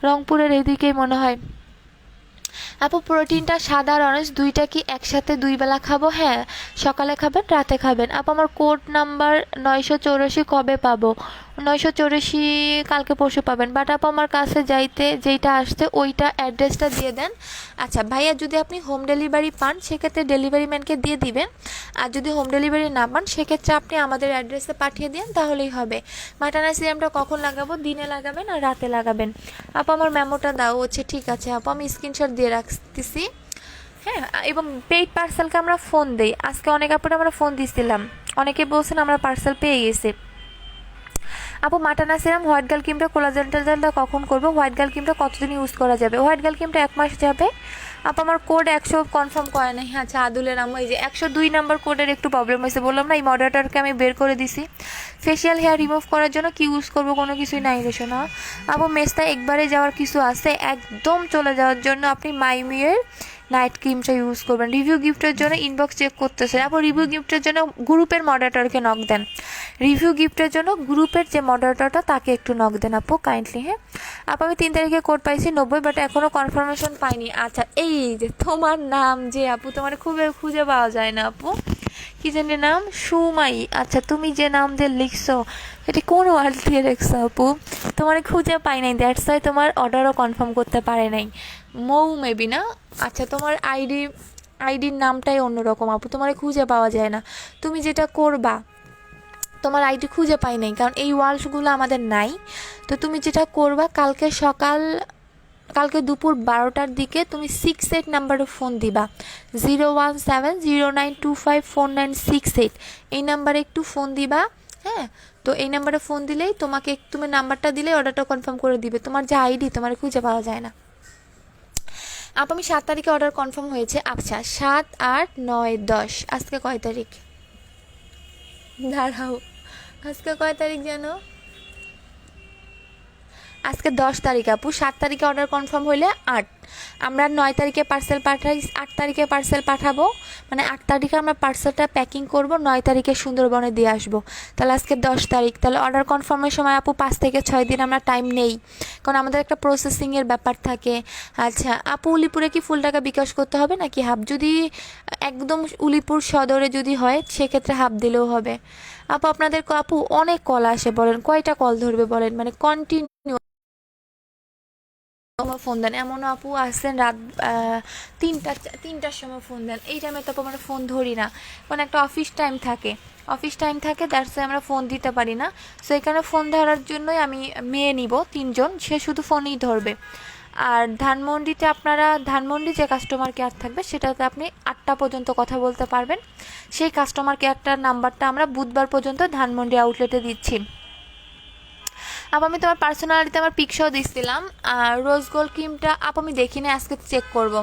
B: রংপুরের এইদিকেই মনে হয়। আপু প্রোটিনটা সাদা আর অরেঞ্জ দুইটা কি একসাথে 2 বেলা খাবো? হ্যাঁ সকালে খাবেন রাতে খাবেন। আপু আমার কোড নাম্বার 984 কবে পাবো? 984 কালকে পরশু পাবেন। বাট আপু আমার কাছে যাইতে যেইটা আসছে ওইটা অ্যাড্রেসটা দিয়ে দেন। আচ্ছা ভাইয়া, যদি আপনি হোম ডেলিভারি পান সেক্ষেত্রে ডেলিভারি ম্যানকে দিয়ে দিবেন, আর যদি হোম ডেলিভারি না পান সেক্ষেত্রে আপনি আমাদের অ্যাড্রেসে পাঠিয়ে দিন, তাহলেই হবে। মাটানা সিরামটা কখন লাগাবো, দিনে লাগাবেন আর রাতে লাগাবেন? আপু আমার মেমোটা দাও। হচ্ছে ঠিক আছে আপু, আমি স্ক্রিনশট দিয়ে রাখতেছি। হ্যাঁ, এবং পেইড পার্সেলকে আমরা ফোন দিই। আজকে অনেক আপুরে আমরা ফোন দিছিলাম, অনেকে বলছেন আমরা পার্সেল পেয়ে গেছি। আপু মাটানা সিরাম হোয়াইট গার্ল ক্রিমটা কোলাজেন জেলটা কখন করবো? হোয়াইট গার্ল ক্রিমটা কতদিন ইউজ করা যাবে? হোয়াইট গার্ল ক্রিমটা 1 মাস যাবে। আপু আমার কোড 100 কনফার্ম করে নাই। আচ্ছা আদুলের আম্মু, এই যে 102 নাম্বার কোডের একটু প্রবলেম হয়েছে, বললাম না এই মডারেটরকে আমি বের করে দিছি। ফেশিয়াল হেয়ার রিমুভ করার জন্য কি ইউজ করবো? কোনো কিছুই নাই রেশো না। আপু মেস্তা একবারে যাওয়ার কিছু আছে? একদম চলে যাওয়ার জন্য আপনি মাইমিয়ের নাইট ক্রিমটা ইউজ করবেন। রিভিউ গিফটের জন্য ইনবক্স চেক করতেছে। আপু রিভিউ গিফটের জন্য গ্রুপের মডারেটরকে নক দেন। রিভিউ গিফটের জন্য গ্রুপের যে মডারেটরটা তাকে একটু নক দেন আপু কাইন্ডলি। হ্যাঁ আপু আমি 3 তারিখে কোড পাইছি 90, বাট এখনও কনফার্মেশন পাইনি। আচ্ছা এই যে তোমার নাম যে আপু, তোমার খুবই খুঁজে পাওয়া যায় না আপু, কি জানি নাম, সুমাই। আচ্ছা তুমি যে নাম দিয়ে লিখছো এটা কোন ওয়ার্ড দিয়ে লিখছো আপু? তোমার খুঁজে পাই নাই, দ্যাটস ওয়াই তোমার অর্ডারও কনফার্ম করতে পারে নাই। মৌ মেবি না? আচ্ছা তোমার আইডির নামটাই অন্যরকম আপু, তোমার খুঁজে পাওয়া যায় না। তুমি যেটা করবা, তোমার আইডি খুঁজে পাই নাই কারণ এই ওয়ার্ডসগুলো আমাদের নাই। তো তুমি যেটা করবা, কালকে দুপুর 12টার দিকে তুমি 68 নাম্বারে ফোন দিবা, 01709254968, এই নাম্বারে একটু ফোন দিবা। হ্যাঁ, তো এই নাম্বারে ফোন দিলেই তুমি নাম্বারটা দিলেই অর্ডারটা কনফার্ম করে দিবে। তোমার যে আইডি তোমার খুঁজে পাওয়া যায় না। আমি 7 তারিখে অর্ডার কনফার্ম হয়েছে। আচ্ছা 7, 8, 9, 10, আজকে কয় তারিখ? দাঁড়াও, আজকে কয় তারিখ যেন? আজকে 10 তারিখ আপু। 7 তারিখে অর্ডার কনফার্ম হইলে 8, আমরা 9 তারিখে পার্সেল পাঠাই, 8 তারিখে পার্সেল পাঠাবো, মানে 8 তারিখে আমরা পার্সেলটা প্যাকিং করব, 9 তারিখে সুন্দরবনে দিয়ে আসবো। তাহলে আজকে 10 তারিখ, তাহলে অর্ডার কনফার্মের সময় আপু 5 থেকে 6 দিন আমরা টাইম নেই, কারণ আমাদের একটা প্রসেসিংয়ের ব্যাপার থাকে। আচ্ছা আপু উলিপুরে কি ফুল টাকা বিকাশ করতে হবে নাকি হাফ? যদি একদম উলিপুর সদরে যদি হয় সেক্ষেত্রে হাফ দিলেও হবে। আপু আপনাদের আপু অনেক কল আসে, বলেন কয়টা কল ধরবে বলেন, মানে কন্টিনিউ ফোন দেন। এমন আপু আসছেন রাত 3টার সময় ফোন দেন, এই টাইমে তো আমরা ফোন ধরি না, কারণ একটা অফিস টাইম থাকে, দ্যাটস আমরা ফোন দিতে পারি না। সো এখানে ফোন ধরার জন্যই আমি মেয়ে নিব 3জন, সে শুধু ফোনই ধরবে। আর ধানমন্ডি যে কাস্টমার কেয়ার থাকবে সেটাতে আপনি 8টা পর্যন্ত কথা বলতে পারবেন। সেই কাস্টমার কেয়ারটার নাম্বারটা আমরা বুধবার পর্যন্ত ধানমন্ডি আউটলেটে দিচ্ছি। আপু আমি তোমার পার্সোনালিতে আমার পিকশো দিচ্ছিলাম। আর রোজ গোল্ড ক্রিমটা আপু আমি দেখি না, আজকে চেক করব।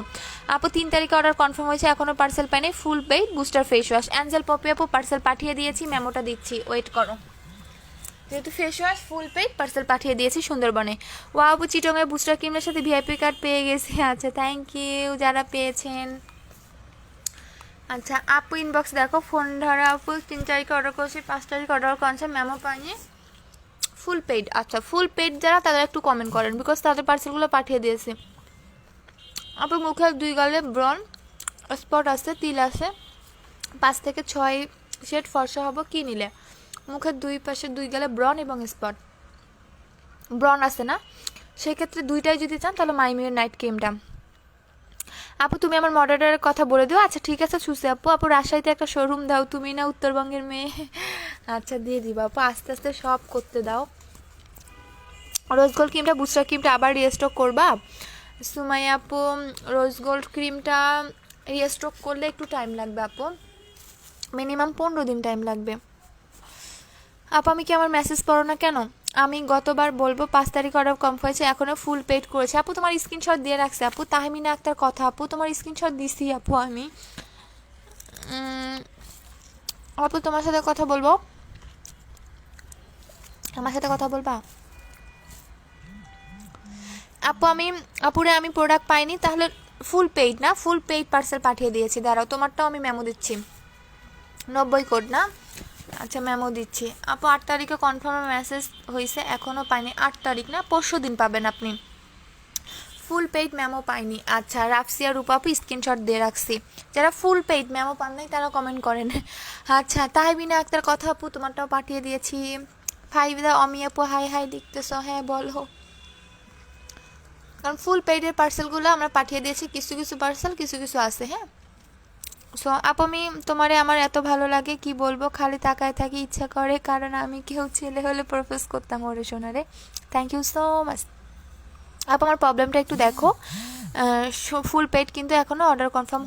B: আপু 3 তারিখে অর্ডার কনফার্ম হয়েছে, এখনও পার্সেল পাইনি। Full paid booster face wash Angel Poppy আপু পার্সেল পাঠিয়ে দিয়েছি, মেমোটা দিচ্ছি, ওয়েট করো। যেহেতু face wash full paid parcel পাঠিয়ে দিয়েছি সুন্দরবনে। ও আপু চিটংয়ের বুস্টার ক্রিমের সাথে ভিআইপি কার্ড পেয়ে গেছি। আচ্ছা থ্যাংক ইউ যারা পেয়েছেন। আচ্ছা আপু ইনবক্স দেখো, ফোন ধরা আপু 3 তারিখে অর্ডার করেছি, 5 তারিখে অর্ডার করেছে, মেমো পাইনি। ফুল পেইড, আচ্ছা ফুল পেইড যারা তারা একটু কমেন্ট করেন, বিকজ তাদের পার্সেলগুলো পাঠিয়ে দিয়েছি। আপনার মুখে 2 গালে ব্রন স্পট আছে, তিল আছে, 5 থেকে 6 শেড ফর্সা হবো কি নিলে? মুখের 2 পাশে 2 গালে ব্রন এবং ব্রন আছে না, সেক্ষেত্রে 2টাই যদি চান তাহলে মাইমিওর নাইট ক্রিমটা। আপু তুমি আমার মডারেটারের কথা বলে দিও। আচ্ছা ঠিক আছে সুসি আপু রাজশাহীতে একটা শোরুম দাও, তুমি না উত্তরবঙ্গের মেয়ে। আচ্ছা দিয়ে দিবা আপু, আস্তে আস্তে সব করতে দাও। রোজ গোল্ড ক্রিমটা বুস্টার ক্রিমটা আবার রিস্টক করবা? সুমাইয়া আপু রোজ গোল্ড ক্রিমটা রিস্টক করলে একটু টাইম লাগবে আপু, মিনিমাম 15 দিন টাইম লাগবে। আপু আমি কি আমার মেসেজ পড়ো না কেন? আমি গতবার বলবো 5 তারিখ অর্ডার কম হয়েছে, এখনও ফুল পেড করেছে। আপু তোমার স্ক্রিনশট দিয়ে রাখছে আপু, তাহমিনা আক্তার কথা আপু, তোমার স্ক্রিনশট দিছি আপু আমি। আপু তোমার সাথে কথা বলবো, আমার সাথে কথা বলবা?
A: আপুরে আমি প্রোডাক্ট পাইনি, তাহলে ফুল পেইড না, ফুল পেইড পার্সেল পাঠিয়ে দিয়েছি। দাঁড়াও তোমারটাও আমি মেমো দিচ্ছি, 90 কোড না, আচ্ছা মেমো দিচ্ছি। আপু 8 তারিখে কনফার্ম মেসেজ হয়েছে, এখনও পাইনি। 8 তারিখ না, পরশু দিন পাবেন আপনি। ফুল পেইড মেমো পাইনি, আচ্ছা রাফসিয়া রূপা আপু স্ক্রিনশট দিয়ে রাখছি। যারা ফুল পেইড মেমো পান নাই তারা কমেন্ট করেন। আচ্ছা তাহবিনা আক্তার কথা আপু তোমারটাও পাঠিয়ে দিয়েছি। ফাইভদা অমি আপু হাই হাই দেখতেছ, হ্যাঁ বলো। কারণ ফুল পেইডের পার্সেলগুলো আমরা পাঠিয়ে দিয়েছি, কিছু কিছু পার্সেল কিছু কিছু আছে। হ্যাঁ সো আপু আমি তোমারে আমার এত ভালো লাগে কি বলবো, খালি তাকায় থাকি ইচ্ছা করে, কারণ আমি কেউ ছেলে হলে প্রপোজ করতাম ওরে সোনারে। থ্যাংক ইউ সো মাচ আপু। আমার প্রবলেমটা একটু দেখো, ফুল পেড কিন্তু এখনও অর্ডার কনফার্ম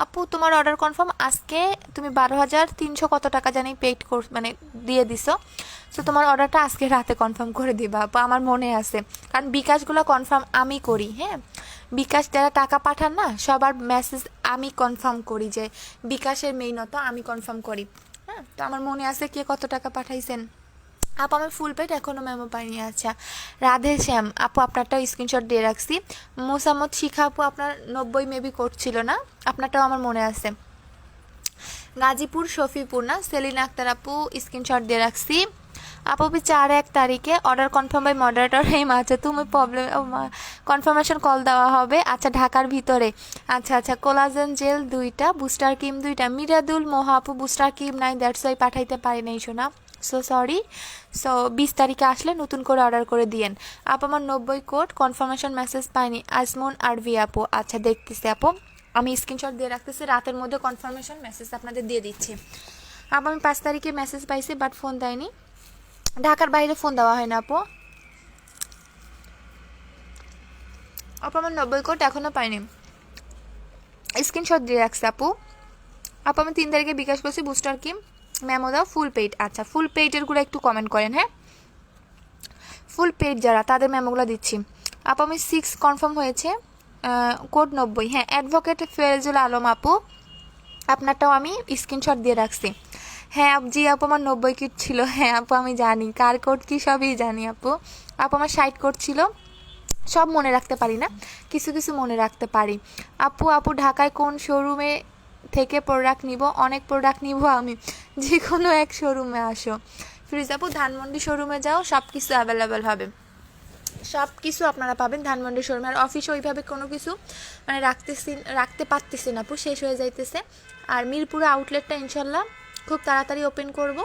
A: আপু তোমার অর্ডার কনফার্ম আজকে তুমি 12,300 কত টাকা জানি পেড মানে দিয়ে দিছো। সো তোমার অর্ডারটা আজকে রাতে কনফার্ম করে দিবা আপু, আমার মনে আছে, কারণ বিকাশগুলো কনফার্ম আমি করি। হ্যাঁ বিকাশ যারা টাকা পাঠান না সবার মেসেজ আমি কনফার্ম করি, যে বিকাশের মেইনত আমি কনফার্ম করি। হ্যাঁ তো আমার মনে আছে কে কত টাকা পাঠাইছেন। আপু আমি ফুল পেড এখনও মেমো পাইনি। আচ্ছা রাধে শ্যাম আপু আপনারটাও স্ক্রিনশট দিয়ে রাখছি। মোসাম্মদ শিখা আপু আপনার 90 মেবি করছিল না, আপনারটাও আমার মনে আছে। গাজীপুর শফিপুর না, সেলিনা আক্তার আপু স্ক্রিনশট দিয়ে রাখছি। আপু 4 তারিখে অর্ডার কনফার্ম বাই মডারেটর। এই আচ্ছা তুমি প্রবলেম কনফার্মেশন কল দেওয়া হবে। আচ্ছা ঢাকার ভিতরে, আচ্ছা আচ্ছা কোলাজেন জেল 2টা, বুস্টার ক্রিম 2টা। মিরাদুল মোহা আপু বুস্টার ক্রিম নাই, দ্যাটস ওয়াই পাঠাইতে পারি নাই শোনা, সো সরি। সো 20 তারিখে আসলে নতুন করে অর্ডার করে দিয়েন। আপু আমার 90 কোড কনফার্মেশন মেসেজ পাইনি। আজমন আরভি আপু, আচ্ছা দেখতেছি আপু, আমি স্ক্রিনশট দিয়ে রাখতেছি, রাতের মধ্যে কনফার্মেশন মেসেজ আপনাদের দিয়ে দিচ্ছি। আপু আমি 5 তারিখে মেসেজ পাইছি বাট ফোন দেয়নি, ঢাকার বাইরে ফোন দেওয়া হয় না আপু। আপু আমার 90 কোড এখনও পাইনি, স্ক্রিনশট দিয়ে রাখছি আপু। আপু আমি 3 তারিখে বিকাশ করছি বুস্টার ক্রিম মেমো দাও ফুল পেইড। আচ্ছা ফুল পেইডেরগুলো একটু কমেন্ট করেন। হ্যাঁ ফুল পেইড যারা তাদের মেমোগুলো দিচ্ছি। আপু আমি 6 কনফার্ম হয়েছে, কোড 90। হ্যাঁ অ্যাডভোকেট ফেরজুল আলম আপু আপনারটাও আমি স্ক্রিনশট দিয়ে রাখছি। হ্যাঁ জি আপু আমার 90 কিট ছিল। হ্যাঁ আপু আমি জানি কার কোড কি সবই জানি আপু। আপু আমার 60 কোড ছিল, সব মনে রাখতে পারি না, কিছু কিছু মনে রাখতে পারি। আপু ঢাকায় কোন শোরুমে থেকে প্রোডাক্ট নিব? অনেক প্রোডাক্ট নিব আমি, যে কোনো এক শোরুমে আসো। ফ্রিজ আপু ধানমন্ডি শোরুমে যাও, সব কিছু অ্যাভেলেবেল হবে, সব কিছু আপনারা পাবেন ধানমন্ডি শোরুমে। আর অফিসে ওইভাবে কোনো কিছু মানে রাখতে পারতেছি না আপু, শেষ হয়ে যাইতেছে। আর মিরপুরে আউটলেটটা ইনশাল্লাহ খুব তাড়াতাড়ি ওপেন করব,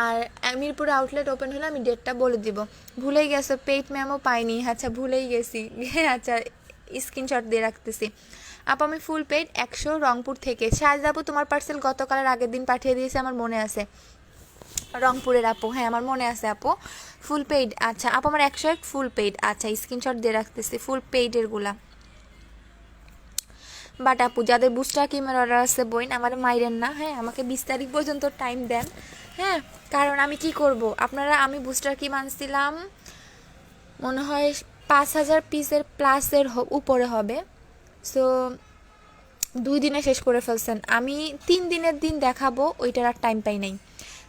A: আর মিরপুরে আউটলেট ওপেন হলে আমি ডেটটা বলে দিব। ভুলেই গেছো পেইড মেমো পাইনি, আচ্ছা ভুলেই গেছি। আচ্ছা স্ক্রিনশট দিয়ে রাখতেছি। আপু আমি ফুল পেইড 100 রংপুর থেকে। শাহজাদ আপু তোমার পার্সেল গতকালের আগের দিন পাঠিয়ে দিয়েছে, আমার মনে আছে, রংপুরের আপু। হ্যাঁ আমার মনে আছে আপু ফুল পেইড। আচ্ছা আপু আমার 101 ফুল পেইড। আচ্ছা স্ক্রিনশট দিয়ে রাখতেছি ফুল পেইডেরগুলা। বাট আপু যাদের বুস্টার ক্রিমের অর্ডার আছে বইন আমার মাইরেন না। হ্যাঁ আমাকে 20 তারিখ পর্যন্ত টাইম দেন। হ্যাঁ কারণ আমি কি করব, আমি বুস্টার ক্রিম আনছিলাম মনে হয় 5,000 পিসের প্লাসের উপরে হবে। সো 2 দিনে শেষ করে ফেলছেন, আমি 3 দিনের দিন দেখাবো, ওইটার আর টাইম পাই নাই।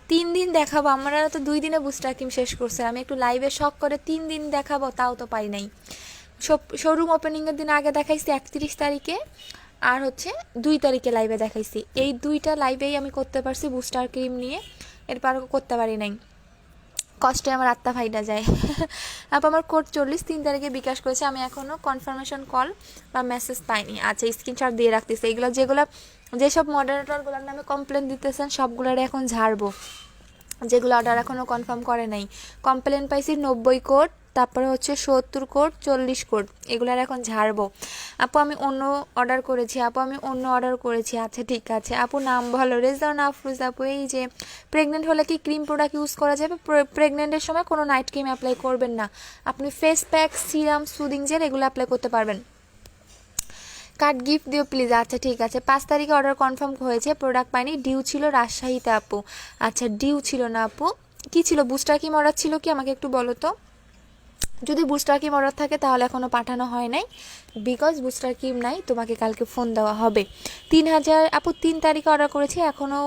A: 3 দিন দেখাবো, আমরা তো 2 দিনে বুস্টার ক্রিম শেষ করছে, আমি একটু লাইভে শখ করে 3 দিন দেখাবো, তাও তো পাই নাই। শোরুম ওপেনিংয়ের দিন আগে দেখাইছি 31 তারিখে, আর হচ্ছে 2 তারিখে লাইভে দেখাইছি। এই 2টা লাইভেই আমি করতে পারছি বুস্টার ক্রিম নিয়ে, এরপর করতে পারি নাই, কষ্টে আমার আত্মা ফাইটা যায়। আপু আমার কোড 40 3 তারিখে বিকাশ করেছে, আমি এখনও কনফার্মেশন কল বা মেসেজ পাইনি। আচ্ছা স্ক্রিনশট দিয়ে রাখতেছি। এইগুলো যেসব মডারেটরগুলোর নামে কমপ্লেন দিতেছেন সবগুলোর এখন ঝাড়বো, যেগুলো অর্ডার এখনও কনফার্ম করে নাই। কমপ্লেন পাইছি 90 কোড, তারপরে হচ্ছে 70 কোড, 40 কোড, এগুলার এখন ঝাড়বো। আপু আমি অন্য অর্ডার করেছি। আচ্ছা ঠিক আছে আপু নাম বলো। রেজান আফরোজ আপু এই যে প্রেগনেন্ট হলে কি ক্রিম প্রোডাক্ট ইউজ করা যাবে? প্রেগনেন্টের সময় কোনো নাইট ক্রিম অ্যাপ্লাই করবেন না, আপনি face pack, serum, soothing jail এগুলো অ্যাপ্লাই করতে পারবেন। কার্ড গিফট দিও প্লিজ। আচ্ছা ঠিক আছে 5 তারিখে অর্ডার কনফার্ম হয়েছে, প্রোডাক্ট পাইনি। ডিউ ছিল রাজশাহীতে আপু। আচ্ছা ডিউ ছিল না আপু, কি ছিল? বুস্টার ক্রিম অর্ডার ছিল কি, আমাকে একটু বলো তো। যদি বুস্টার ক্রিম অর্ডার থাকে তাহলে এখনও পাঠানো হয় নাই, বিকজ বুস্টার ক্রিম নাই, তোমাকে কালকে ফোন দেওয়া হবে। 3000 আপু 3 তারিখে অর্ডার করেছি, এখনও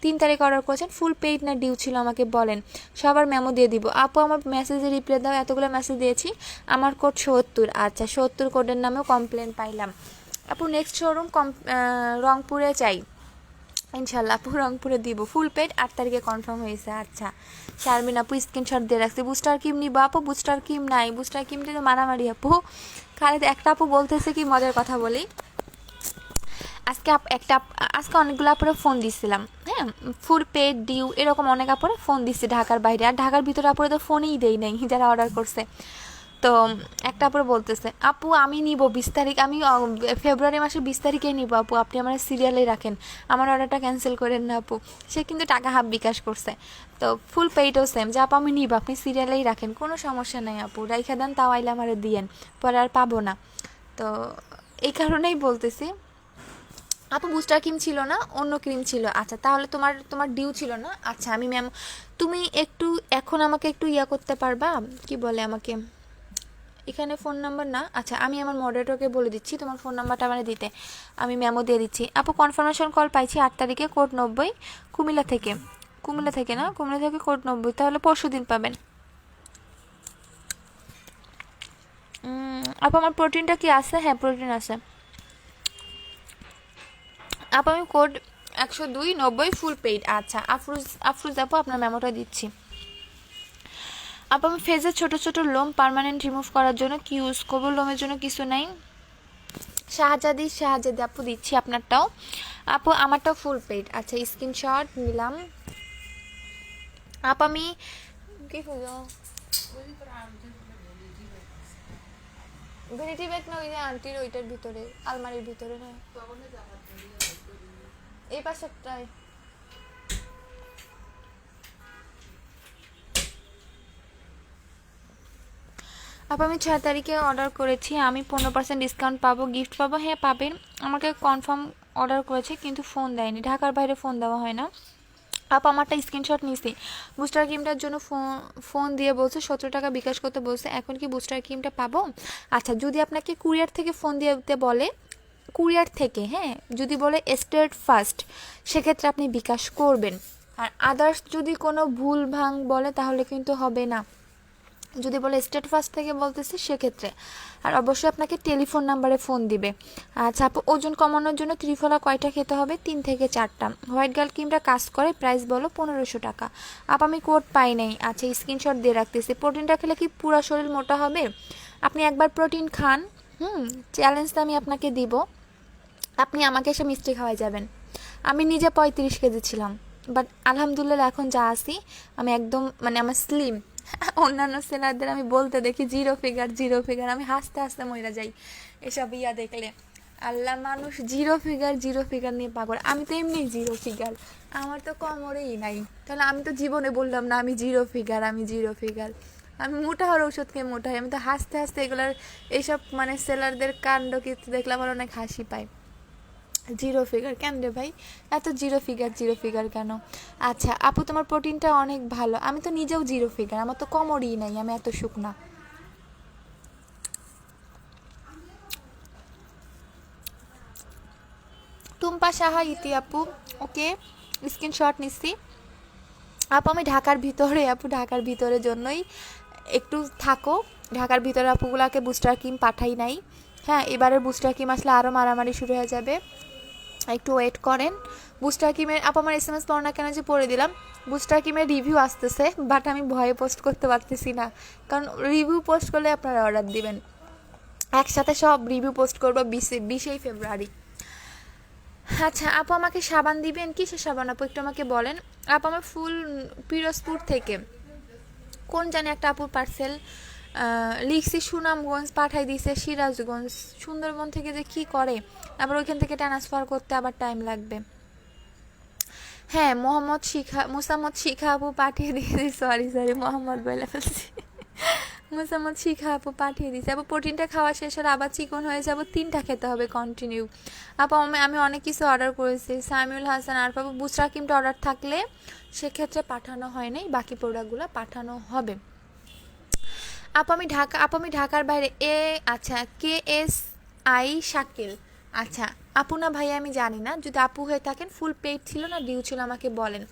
A: 3 তারিখে অর্ডার করেছেন, ফুল পেইড না ডিউ ছিল আমাকে বলেন, সবার মেমো দিয়ে দিব। আপু আমার মেসেজে রিপ্লাই দাও, এতগুলো মেসেজ দিয়েছি। আমার কোড 70, আচ্ছা 70 কোডের নামেও কমপ্লেন পাইলাম। আপু নেক্সট শোরুম রংপুরে চাই, ইনশাল্লাহ আপু রংপুরে দিব, ফুল পেড 8 তারিখে কনফার্ম হয়েছে। আচ্ছা শারমিন আপু স্ক্রিনশট দিয়ে রাখছি। বুস্টার ক্রিম নিব আপু, বুস্টার ক্রিম নাই, বুস্টার ক্রিমটা তো মারামারি আপু। খালি একটা আপু বলতেছে কি মজার কথা বলি, আজকে অনেকগুলো আপুরে ফোন দিচ্ছিলাম, হ্যাঁ ফুল পেড ডিউ এরকম অনেক আপুরে ফোন দিচ্ছে ঢাকার বাইরে, আর ঢাকার ভিতরে আপুরে তো ফোনই দেই নাই যারা অর্ডার করছে। তো একটা আপুরে বলতেছে আপু আমি নিব 20 তারিখ, আমি ফেব্রুয়ারি মাসের 20 তারিখে নিব আপু, আপনি আমার সিরিয়ালেই রাখেন, আমার অর্ডারটা ক্যান্সেল করেন না আপু। সে কিন্তু টাকা হাফ বিকাশ করছে। তো ফুল পেইডও সেম, যে আপু আমি নিব, আপনি সিরিয়ালেই রাখেন, কোনো সমস্যা নাই আপু, রাইখা দেন, তাও আইলে আমারে দিয়েন, পরে আর পাবো না। তো এই কারণেই বলতেছি। আপু বুস্টার ক্রিম ছিল না, অন্য ক্রিম ছিল। আচ্ছা তাহলে তোমার তোমার ডিউ ছিল না। আচ্ছা আমি ম্যাম, তুমি একটু এখন আমাকে একটু ইয়া করতে পারবা, কি বলে আমাকে, এখানে ফোন নাম্বার না, আচ্ছা আমি আমার মডারেটরকে বলে দিচ্ছি তোমার ফোন নাম্বারটা মানে দিতে, আমি মেমো দিয়ে দিচ্ছি। আপু কনফার্মেশন কল পাইছি 8 তারিখে, কোড 90, কুমিল্লা থেকে, কুমিল্লা থেকে না, কুমিল্লা থেকে কোড 90, তাহলে পরশু দিন পাবেন। আপু আমার প্রোটিনটা কি আছে? হ্যাঁ প্রোটিন আছে আপু, আমি কোড 102.90 ফুল পেইড। আচ্ছা আফরুজ আপু আপনার মেমোটা দিচ্ছি। আপু আমি ফেজের ছোট ছোট লোম পার্মানেন্ট রিমুভ করার জন্য কি ইউজ করবো? লোমের জন্য কিছু নাই, শাহজাদি আপু দিচ্ছি আপনারটাও। আপু আমারটাও ফুল পেইড। আচ্ছা স্ক্রিনশট নিলাম। আপু আমি কি খুঁজো ভ্যানিটি ব্যাগ না, ওই যে আন্টির ওইটার ভিতরে, আলমারির ভিতরে, না এই পাশেরটায়। আপু আমি 6 তারিখে অর্ডার করেছি, আমি 15% ডিসকাউন্ট পাবো, গিফট পাবো? হ্যাঁ পাবেন, আমাকে কনফার্ম অর্ডার করেছে কিন্তু ফোন দেয়নি, ঢাকার বাইরে ফোন দেওয়া হয় না। আপু আমারটা স্ক্রিনশট নিছি, বুস্টার ক্রিমটার জন্য ফোন দিয়ে বলছে 17 টাকা বিকাশ করতে বলছে, এখন কি বুস্টার ক্রিমটা পাবো? আচ্ছা যদি আপনাকে কুরিয়ার থেকে ফোন দিতে বলে, কুরিয়ার থেকে, হ্যাঁ যদি বলে স্টেট ফার্স্ট, সেক্ষেত্রে আপনি বিকাশ করবেন। আর আদার্স যদি কোনো ভুল ভাঙ বলে তাহলে কিন্তু হবে না, যদি বলে স্টেট ফার্স্ট থেকে বলতেছে সেক্ষেত্রে। আর অবশ্যই আপনাকে টেলিফোন নাম্বারে ফোন দিবে। আচ্ছা আপু ওজন কমানোর জন্য ত্রিফলা কয়টা খেতে হবে? 3 থেকে 4টা। হোয়াইট গার্ল ক্রিমটা কাজ করে, প্রাইস বলো 1500 টাকা। আপু আমি কোড পাই নাই, আচ্ছা স্ক্রিনশট দিয়ে রাখতেছি। প্রোটিনটা খেলে কি পুরো শরীর মোটা হবে? আপনি একবার প্রোটিন খান, চ্যালেঞ্জটা আমি আপনাকে দিব, আপনি আমাকে এসে মিষ্টি খাওয়াই যাবেন। আমি নিজে 35 কেজি ছিলাম, বাট আলহামদুলিল্লাহ এখন যা আছি আমি একদম মানে আমার স্লিম। অন্যান্য সেলারদের আমি বলতে দেখি জিরো ফিগার, আমি হাসতে হাসতে মইরা যাই এসব ইয়া দেখলে। আল্লাহ, মানুষ জিরো ফিগার নিয়ে পাগল, আমি তো এমনি জিরো ফিগার, আমার তো কোমরেই নাই, তাহলে আমি তো জীবনে বললাম না আমি জিরো ফিগার, আমি মোটা হওয়ার ওষুধ খেয়ে মোটা হয়। আমি তো হাসতে হাসতে এগুলার এইসব মানে সেলারদের কাণ্ড কীর্তি দেখলে আমার অনেক হাসি পায়। জিরো ফিগার কেন রে ভাই, এত জিরো ফিগার কেন? আচ্ছা আপু তোমার প্রোটিনটা অনেক ভালো, আমি তো নিজেও জিরো ফিগার, আমার তো কোমরই নাই, আমি এত শুকনা। টুম্পা সাহা ইতি আপু, ওকে স্ক্রিনশট নিচ্ছি। আপু আমি ঢাকার ভিতরের জন্যই একটু থাকো, ঢাকার ভিতরে আপুগুলাকে বুস্টার ক্রিম পাঠাই নাই। হ্যাঁ এবারের বুস্টার ক্রিম আসলে আরও মারামারি শুরু হয়ে যাবে, একটু ওয়েট করেন। বুস্টার ক্রিমের আপু আমার SMS পড়ো না কেন যে পড়ে দিলাম, বুস্টার ক্রিমের রিভিউ আসতেছে, বাট আমি ভয়ে পোস্ট করতে পারতেছি না, কারণ রিভিউ পোস্ট করলে আপনারা অর্ডার দিবেন, একসাথে সব রিভিউ পোস্ট করবো 20 ফেব্রুয়ারি। আচ্ছা আপু আমাকে সাবান দিবেন, কিসের সাবান আপু একটু আমাকে বলেন। আপু আমার ফুল পিরোজপুর থেকে, কোন জানি একটা আপুর পার্সেল লিখছি সুনামগঞ্জ, পাঠাই দিয়েছে সিরাজগঞ্জ, সুন্দরবন থেকে যে কি করে, আবার ওইখান থেকে ট্রান্সফার করতে আবার টাইম লাগবে। হ্যাঁ মোসাম্মদ শিখা আপু পাঠিয়ে দিয়েছি, সরি মোহাম্মদ বলে ফেলছি, মোসাম্মদ শিখা আপু পাঠিয়ে দিয়েছি। আপু প্রোটিনটা খাওয়া শেষ হলে আবার চিকন হয়ে যাবো, 3টা খেতে হবে কন্টিনিউ। আপু আমি অনেক কিছু অর্ডার করেছি, সামিউল হাসান আর পাবো বুস্টার ক্রিমটা অর্ডার থাকলে সেক্ষেত্রে পাঠানো হয় নাই, বাকি প্রোডাক্টগুলো পাঠানো হবে। আপু আমি ঢাকার বাইরে আচ্ছা KSI শাকিল। আচ্ছা আপু না ভাইয়া আমি জানি না, যদি আপু হয়ে থাকেন ফুল পেইড ছিল না ডিউ ছিল আমাকে বলেন।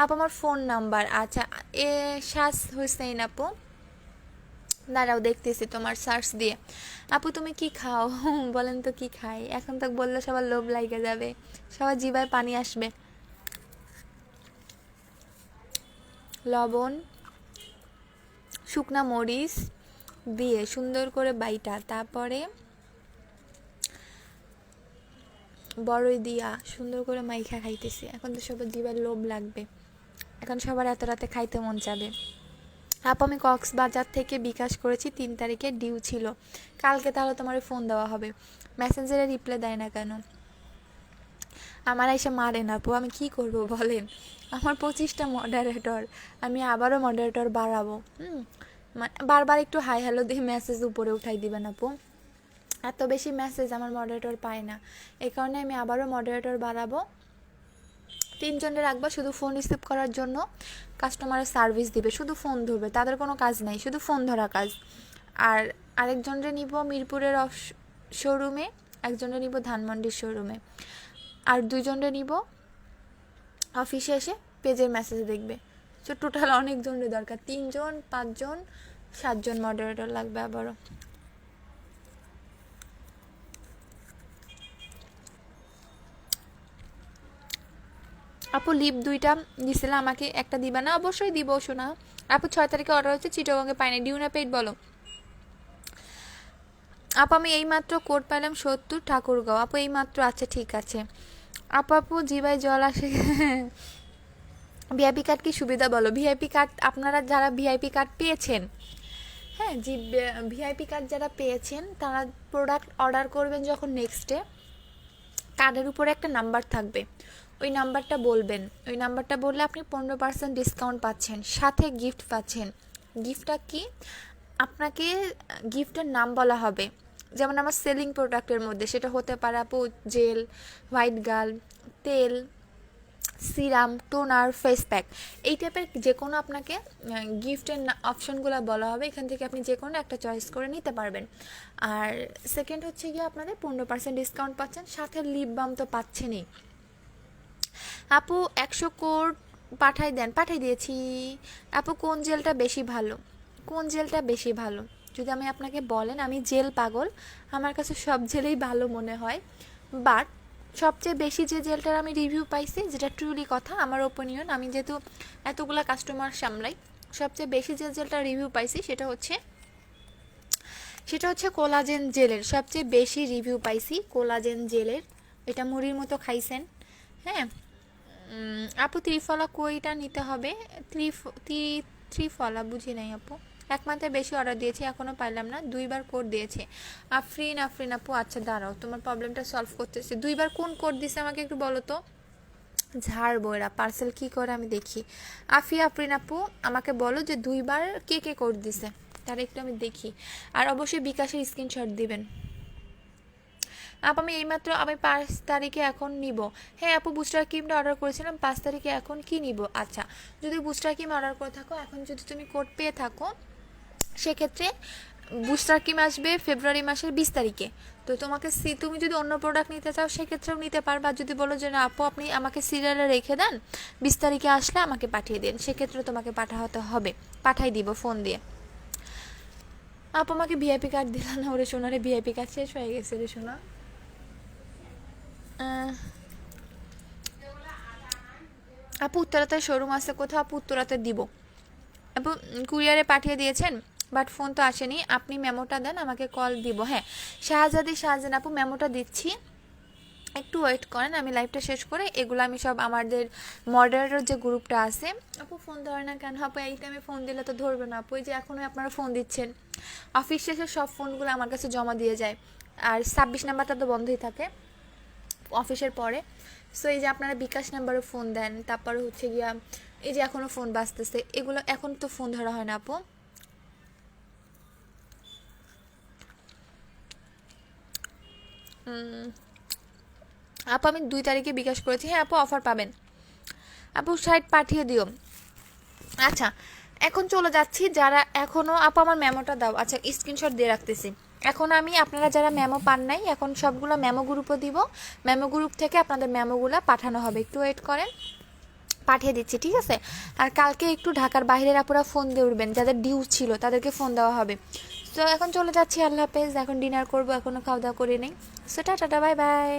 A: আপু আমার ফোন নাম্বার আচ্ছা শাস হোসেন আপু, দাঁড়াও দেখতেছি তোমার সার্চ দিয়ে। আপু তুমি কি খাও বলেন তো কি খাই, এখন তো বললে সবার লোভ লাইগে যাবে, সবার জিভায় পানি আসবে। লবণ, শুকনা মরিচ দিয়ে সুন্দর করে বাইটা, তারপরে বড়ই দিয়া সুন্দর করে মাইখা খাইতেছি। এখন তো সবার জিভার লোভ লাগবে, এখন সবার এত রাতে খাইতে মন চাবে। আপু আমি কক্সবাজার থেকে বিকাশ করেছি, 3 তারিখে ডিউ ছিল কালকে, তাহলে তোমার ফোন দেওয়া হবে। মেসেঞ্জারে রিপ্লাই দেয় না কেন? আমার এসে মারে না আপু, আমি কি করব বলেন? আমার 25টা মডারেটর, আমি আবারও মডারেটর বাড়াবো। বারবার একটু হাই হ্যালো দিয়ে মেসেজ উপরে উঠাই দিবেন আপু, এত বেশি মেসেজ আমার মডারেটর পায় না, এই কারণে আমি আবারও মডারেটর বাড়াবো। 3 জনের রাখবো শুধু ফোন রিসিভ করার জন্য, কাস্টমারের সার্ভিস দিবে, শুধু ফোন ধরবে, তাদের কোনো কাজ নাই, শুধু ফোন ধরা কাজ। আর আরেকজনরে নিব মিরপুরের শোরুমে, একজনরে নিব ধানমন্ডির শোরুমে, আর 2 জনরে নিব অফিসে এসে পেজের মেসেজ দেখবে। তো টোটাল অনেকজনের দরকার, 3 জন 5 জন 7 জন মডারেটর লাগবে আবারও। আপু লিপ 2টা দিছিলাম, আমাকে একটা দিবা না? অবশ্যই দিব শোনা। আপু 6 তারিখে অর্ডার হচ্ছে, চিটাগংয়ে পাইনি, ডিউ না পেইড বলো? আপু আমি এইমাত্র কোড পাইলাম 70 ঠাকুরগাঁও। আপু এইমাত্র, আচ্ছা ঠিক আছে। আপু জিবাই জল আসে ভিআইপি কার্ড কি সুবিধা বলো? ভিআইপি কার্ড আপনারা যারা ভিআইপি কার্ড পেয়েছেন, হ্যাঁ জি, ভিআইপি কার্ড যারা পেয়েছেন তারা প্রোডাক্ট অর্ডার করবেন যখন নেক্সটে, কার্ডের উপরে একটা নাম্বার থাকবে, ওই নাম্বারটা বলবেন, ওই নাম্বারটা বললে আপনি 15% ডিসকাউন্ট পাচ্ছেন, সাথে গিফট পাচ্ছেন। গিফটটা কি? আপনাকে গিফটের নাম বলা হবে, যেমন আমার সেলিং প্রোডাক্টের মধ্যে সেটা হতে পারে আপু জেল, হোয়াইট গার্ল, তেল, সিরাম, টোনার, ফেস প্যাক, এই টাইপের যে কোনো আপনাকে গিফটের অপশনগুলো বলা হবে, এখান থেকে আপনি যে কোনো একটা চয়েস করে নিতে পারবেন। আর সেকেন্ড হচ্ছে গিয়ে আপনাদের 15% ডিসকাউন্ট পাচ্ছেন, সাথে লিপ বাম তো পাচ্ছেনই। আপু 100 কোড পাঠাই দেন, পাঠাই দিয়েছি। আপু কোন জেলটা বেশি ভালো? কোন জেলটা বেশি ভালো যদি আমি আপনাকে বলেন, আমি জেল পাগল, আমার কাছে সব জেলেই ভালো মনে হয়, বাট সবচেয়ে বেশি যে জেলটার আমি রিভিউ পাইছি, যেটা ট্রুলি কথা, আমার ওপিনিয়ন, আমি যেহেতু এতগুলা কাস্টমার সামলাই, সবচেয়ে বেশি যে জেলটার রিভিউ পাইছি সেটা হচ্ছে কোলাজেন জেলের, সবচেয়ে বেশি রিভিউ পাইছি কোলাজেন জেলের। এটা মুড়ির মতো খাইছেন, হ্যাঁ। আপু ত্রিফলা কইটা নিতে হবে? ত্রিফলা বুঝি নাই আপু, 1 মান্থের বেশি অর্ডার দিয়েছি এখনও পাইলাম না, 2বার কোড দিয়েছে। আফরিন আপু, আচ্ছা দাঁড়াও তোমার প্রবলেমটা সলভ করতেছে। 2বার কোন কোড দিছে আমাকে একটু বলো তো, ঝাড়বো এরা পার্সেল কী করে আমি দেখি। আফরিন আপু আমাকে বলো যে 2বার কে কোড দিছে, তারা একটু আমি দেখি। আর অবশ্যই বিকাশের স্ক্রিনশট দিবেন। আমি এইমাত্র 5 তারিখে এখন নিব। হ্যাঁ আপু বুস্টার ক্রিমটা অর্ডার করেছিলাম 5 তারিখে, এখন কি নিব? আচ্ছা যদি বুস্টার ক্রিম অর্ডার করে থাকো, এখন যদি তুমি কোড পেয়ে থাকো, সেক্ষেত্রে বুস্টার ক্রিম আসবে ফেব্রুয়ারি মাসের 20 তারিখে। তো তোমাকে তুমি যদি অন্য প্রোডাক্ট নিতে চাও সেক্ষেত্রেও নিতে পারবা, যদি বলো যে না আপু আপনি আমাকে সিরিয়ালে রেখে দেন, 20 তারিখে আসলে আমাকে পাঠিয়ে দিন, সেক্ষেত্রে তোমাকে পাঠাতে হবে, পাঠাই দিব ফোন দিয়ে। আপু আমাকে ভিআইপি কার্ড দিলা না? ওরে সোনারে ভিআইপি কার্ড শেষ হয়ে গেছে রে সোনা। আপু উত্তরাতে শোরুম আছে কোথাও? আপু উত্তরাতে দিব। আপু কুরিয়ারে পাঠিয়ে দিয়েছেন, বাট ফোন তো আসেনি, আপনি মেমোটা দেন আমাকে কল দিব। হ্যাঁ শাহজাহান আপু মেমোটা দিচ্ছি, একটু ওয়েট করেন, আমি লাইভটা শেষ করে এগুলো আমি সব আমাদের মডারেটর যে গ্রুপটা আছে। আপু ফোন ধরে না কেন? আপু এই টাইমে ফোন দিলে তো ধরবে না আপু, এই যে এখনই আপনারা ফোন দিচ্ছেন, অফিস শেষে সব ফোনগুলো আমার কাছে জমা দিয়ে যায়, আর 26 নাম্বারটা তো বন্ধই থাকে অফিসের পরে। সো এই যে আপনারা বিকাশ নাম্বারে ফোন দেন, তারপরে হচ্ছে গিয়া এই যে এখনও ফোন বাজতেছে, এগুলো এখন তো ফোন ধরা হয় না আপু। আপু আমি 2 তারিখে বিকাশ করেছি। হ্যাঁ আপু অফার পাবেন, আপু সাইট পাঠিয়ে দিও। আচ্ছা এখন চলে যাচ্ছি যারা এখনও আপু আমার মেমোটা দাও, আচ্ছা স্ক্রিনশট দিয়ে রাখতেছি। এখন আমি আপনারা যারা মেমো পান নাই এখন সবগুলো মেমো গ্রুপও দিব, মেমো গ্রুপ থেকে আপনাদের মেমোগুলো পাঠানো হবে, একটু ওয়েট করেন, পাঠিয়ে দিচ্ছি ঠিক আছে। আর কালকে একটু ঢাকার বাইরের আপুরা ফোন দিয়ে উঠবেন, যাদের ডিউ ছিল তাদেরকে ফোন দেওয়া হবে। তো এখন চলে যাচ্ছি, আল্লাহ হাফেজ, এখন ডিনার করবো, এখনও খাওয়া দাওয়া করি নেই। So tata, bye bye.